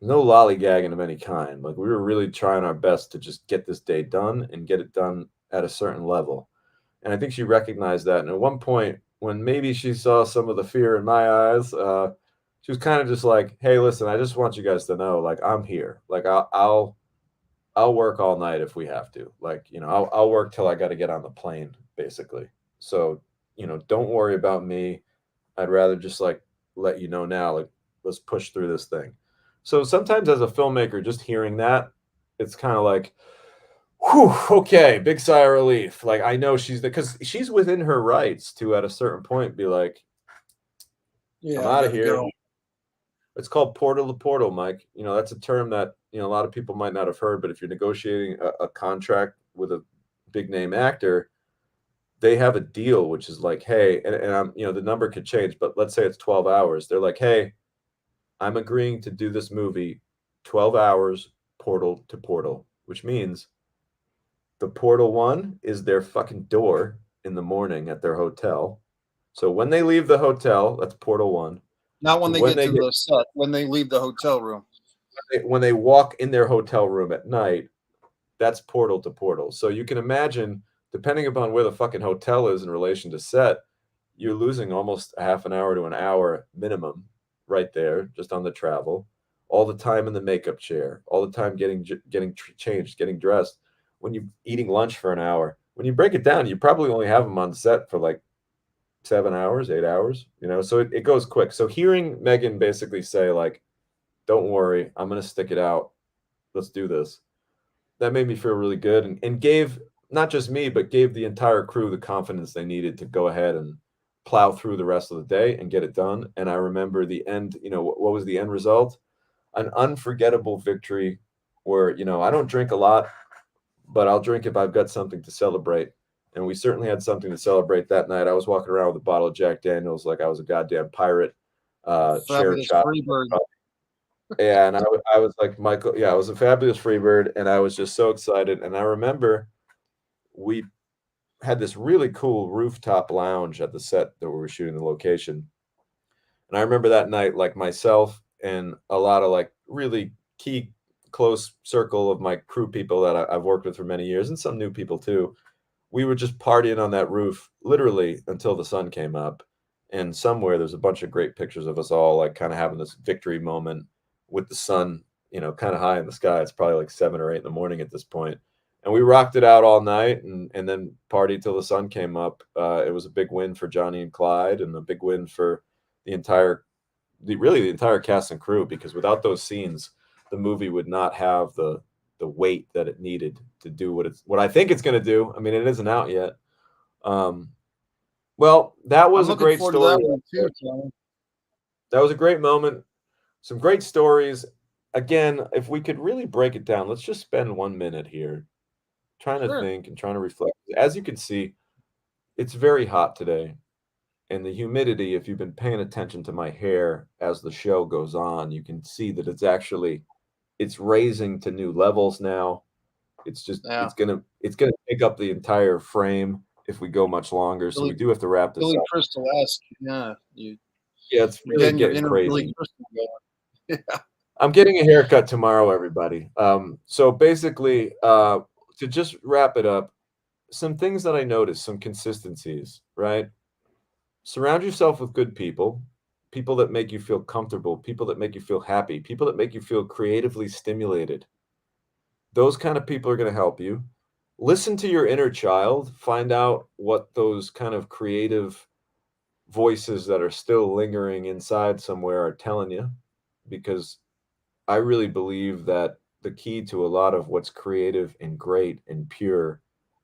no lollygagging of any kind. Like we were really trying our best to just get this day done and get it done at a certain level. And I think she recognized that. And at one point, when maybe she saw some of the fear in my eyes, she was kind of just like, "Hey, listen, I just want you guys to know, like, I'm here. Like, I'll work all night if we have to. Like, I'll work till I got to get on the plane, basically. So, don't worry about me. I'd rather just like let you know now, like, let's push through this thing." So sometimes as a filmmaker, just hearing that, it's kind of like, whew, okay, big sigh of relief. Like I know because she's within her rights to at a certain point be like, "I'm Yeah, I out of gotta here." go. It's called portal to portal, Mike. That's a term that, a lot of people might not have heard, but if you're negotiating a contract with a big name actor, they have a deal, which is like, hey, and I'm, the number could change, but let's say it's 12 hours. They're like, "Hey, I'm agreeing to do this movie 12 hours portal to portal," which means the portal one is their fucking door in the morning at their hotel. So when they leave the hotel, that's portal one. Not when To they when get they to get the set, when they leave the hotel room. when they walk in their hotel room at night, that's portal to portal. So you can imagine, depending upon where the fucking hotel is in relation to set, you're losing almost a half an hour to an hour minimum right there just on the travel. All the time in the makeup chair, all the time getting changed, getting dressed. When you're eating lunch for an hour, when you break it down, you probably only have them on set for like 7 hours, 8 hours. So it goes quick. So hearing Megan basically say like, "Don't worry, I'm gonna stick it out. Let's do this." That made me feel really good and gave not just me, but gave the entire crew the confidence they needed to go ahead and plow through the rest of the day and get it done. And I remember the end, what was the end result? An unforgettable victory where, I don't drink a lot, but I'll drink if I've got something to celebrate. And we certainly had something to celebrate that night. I was walking around with a bottle of Jack Daniels like I was a goddamn pirate, sharing Fabulous shot. Freebird. Yeah, and I was like, Michael, yeah, I was a fabulous Freebird, and I was just so excited. And I remember we had this really cool rooftop lounge at the set that we were shooting the location. And I remember that night, like myself and a lot of like really key close circle of my crew people that I've worked with for many years and some new people too. We were just partying on that roof literally until the sun came up. And somewhere there's a bunch of great pictures of us all like kind of having this victory moment with the sun, kind of high in the sky. It's probably like 7 or 8 in the morning at this point. And we rocked it out all night and then partied till the sun came up. It was a big win for Johnny and Clyde and a big win for the entire really the entire cast and crew, because without those scenes, the movie would not have the weight that it needed to do what I think it's going to do. I mean, it isn't out yet. Um, well, that I'm was a looking great forward to story. that one too, Tony. That was a great moment. Some great stories. Again, if we could really break it down, let's just spend 1 minute here trying to Sure. think and trying to reflect. As you can see, it's very hot today. And the humidity, if you've been paying attention to my hair as the show goes on, you can see that it's raising to new levels now. It's just Yeah. it's gonna take up the entire frame if we go much longer. So we Billy, do have to wrap this Billy up. Crystal-esque. Yeah. Yeah, it's You're really getting your getting inner Billy crazy. Crystal going. Yeah. I'm getting a haircut tomorrow, everybody. So basically, to just wrap it up, some things that I noticed, some consistencies, right? Surround yourself with good people, people that make you feel comfortable, people that make you feel happy, people that make you feel creatively stimulated. Those kind of people are going to help you. listen to your inner child, find out what those kind of creative voices that are still lingering inside somewhere are telling you, because I really believe that the key to a lot of what's creative and great and pure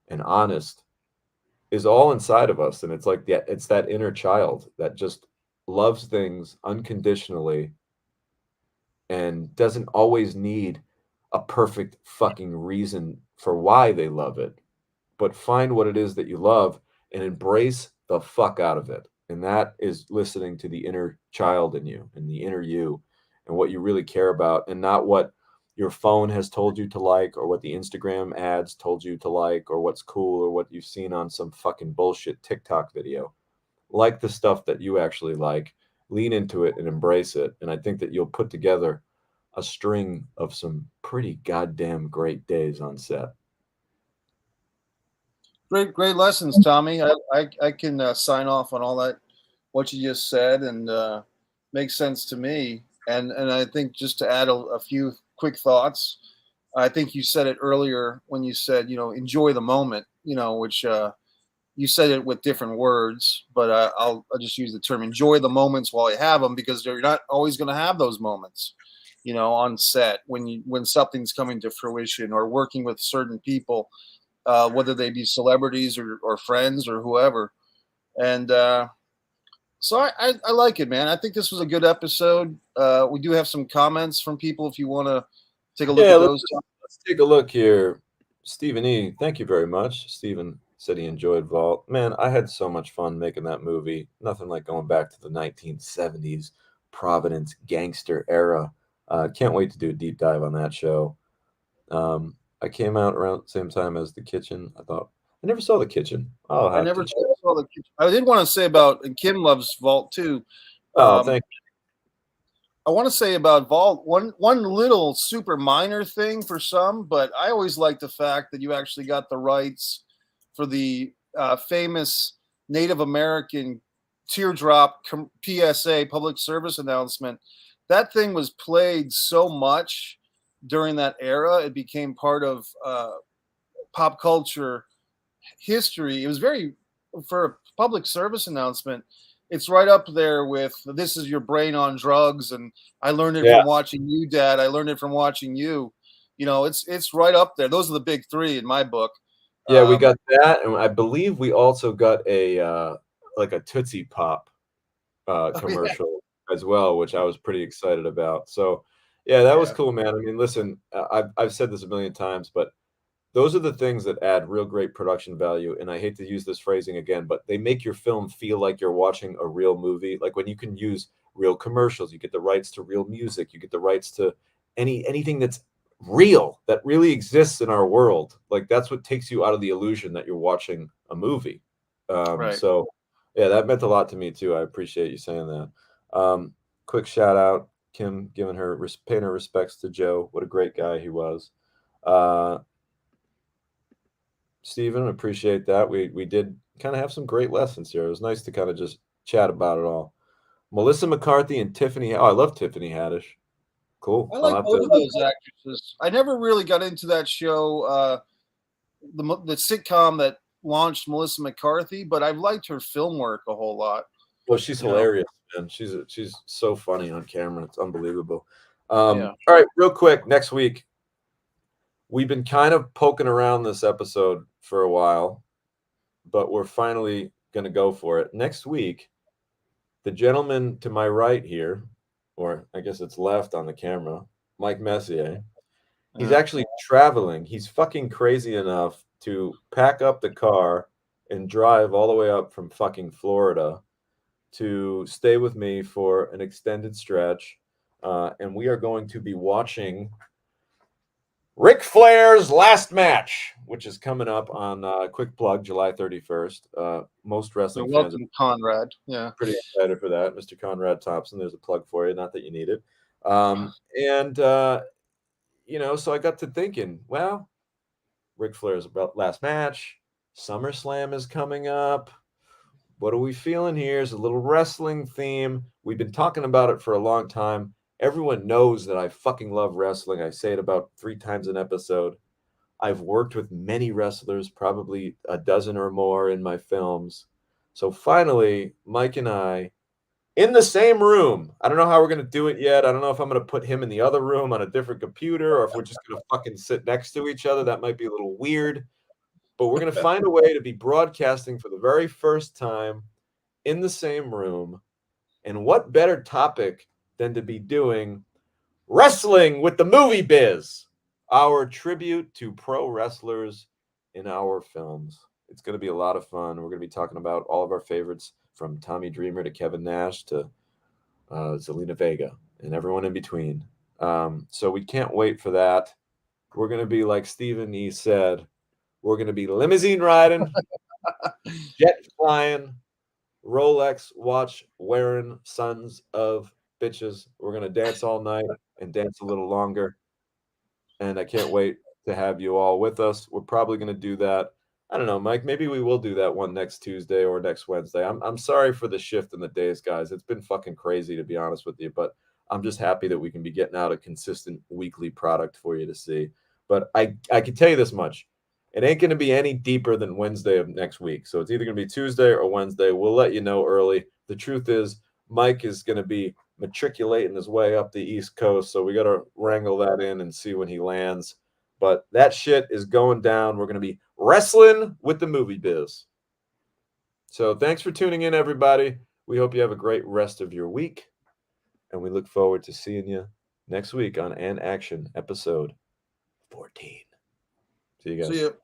and honest is all inside of us, and it's like it's that inner child that just loves things unconditionally and doesn't always need a perfect fucking reason for why they love it, but find what it is that you love and embrace the fuck out of it. And that is listening to the inner child in you and the inner you and what you really care about, and not what your phone has told you to like, or what the Instagram ads told you to like, or what's cool, or what you've seen on some fucking bullshit TikTok video. Like the stuff that you actually like, lean into it and embrace it. And I think that you'll put together a string of some pretty goddamn great days on set. Great lessons, Tommy. I can sign off on all that what you just said, and makes sense to me. And I think, just to add a few quick thoughts, I think you said it earlier when you said, enjoy the moment, which you said it with different words, but I'll just use the term enjoy the moments while you have them, because you're not always going to have those moments, on set, when something's coming to fruition, or working with certain people, whether they be celebrities or friends or whoever. And so I like it, man. I think this was a good episode. We do have some comments from people if you want to take a look Yeah, at let's, those. let's take a look here. Stephen E., thank you very much. Stephen said he enjoyed Vault. Man, I had so much fun making that movie. Nothing like going back to the 1970s Providence gangster era. Can't wait to do a deep dive on that show. I came out around the same time as The Kitchen. I never saw The Kitchen. I'll I have never to check. saw the. I did want to say about, and Kim loves Vault too. Oh, Um, thank I want to say about Vault, one little super minor thing for some, but I always like the fact that you actually got the rights for the famous Native American teardrop PSA, public service announcement. That thing was played so much during that era; it became part of pop culture history. It was very, for a public service announcement, it's right up there with "This is your brain on drugs," and "I learned it Yeah. from watching you, Dad. I learned it from watching you." It's right up there. Those are the big three in my book. Yeah, we Um, got that, and I believe we also got like a Tootsie Pop oh yeah, commercial as well, which I was pretty excited about. So, yeah, that was yeah, cool, man. I mean, listen, I've said this a million times, but those are the things that add real great production value. And I hate to use this phrasing again, but they make your film feel like you're watching a real movie. Like when you can use real commercials, you get the rights to real music, you get the rights to anything that's real, that really exists in our world. Like that's what takes you out of the illusion that you're watching a movie. right. So yeah, that meant a lot to me too. I appreciate you saying that. Quick shout out, Kim, giving her paying her respects to Joe. What a great guy he was. Uh, Stephen, appreciate that. We did kind of have some great lessons here. It was nice to kind of just chat about it all. Melissa McCarthy and Tiffany. Oh, I love Tiffany Haddish. Cool. I I'll like have both of to. those actresses. I never really got into that show, the sitcom that launched Melissa McCarthy, but I've liked her film work a whole lot. Well, she's You know, hilarious, man. She's so funny on camera. It's unbelievable. yeah. All right, real quick. Next week, we've been kind of poking around this episode for a while, but we're finally going to go for it. Next week, the gentleman to my right here, or I guess it's left on the camera, Mike Messier. He's Yeah. actually traveling. He's fucking crazy enough to pack up the car and drive all the way up from fucking Florida to stay with me for an extended stretch. And we are going to be watching Ric Flair's last match, which is coming up on quick plug July 31st. Most You're wrestling fans are welcome, Conrad. Yeah. pretty excited for that. Mr. Conrad Thompson, there's a plug for you. Not that you need it. And so I got to thinking, well, Ric Flair's about last match. SummerSlam is coming up. What are we feeling here? Is a little wrestling theme. We've been talking about it for a long time. Everyone knows that I fucking love wrestling. I say it about 3 times an episode. I've worked with many wrestlers, probably a dozen or more in my films. So finally, Mike and I in the same room. I don't know how we're gonna do it yet. I don't know if I'm gonna put him in the other room on a different computer or if we're just gonna fucking sit next to each other. That might be a little weird, but we're gonna find a way to be broadcasting for the very first time in the same room. And what better topic than to be doing Wrestling with the Movie Biz, our tribute to pro wrestlers in our films. It's going to be a lot of fun. We're going to be talking about all of our favorites from Tommy Dreamer to Kevin Nash to Zelina Vega and everyone in between. So we can't wait for that. We're going to be, like Stephen E. said, we're going to be limousine riding, jet flying, Rolex watch wearing sons of bitches. We're going to dance all night and dance a little longer. And I can't wait to have you all with us. We're probably going to do that. I don't know, Mike. Maybe we will do that one next Tuesday or next Wednesday. I'm sorry for the shift in the days, guys. It's been fucking crazy, to be honest with you, but I'm just happy that we can be getting out a consistent weekly product for you to see. But I can tell you this much. It ain't going to be any deeper than Wednesday of next week. So it's either going to be Tuesday or Wednesday. We'll let you know early. The truth is, Mike is going to be matriculating his way up the East Coast. So we got to wrangle that in and see when he lands. But that shit is going down. We're going to be wrestling with the Movie Biz. So thanks for tuning in, everybody. We hope you have a great rest of your week. And we look forward to seeing you next week on An Action episode 14. See you guys. See you.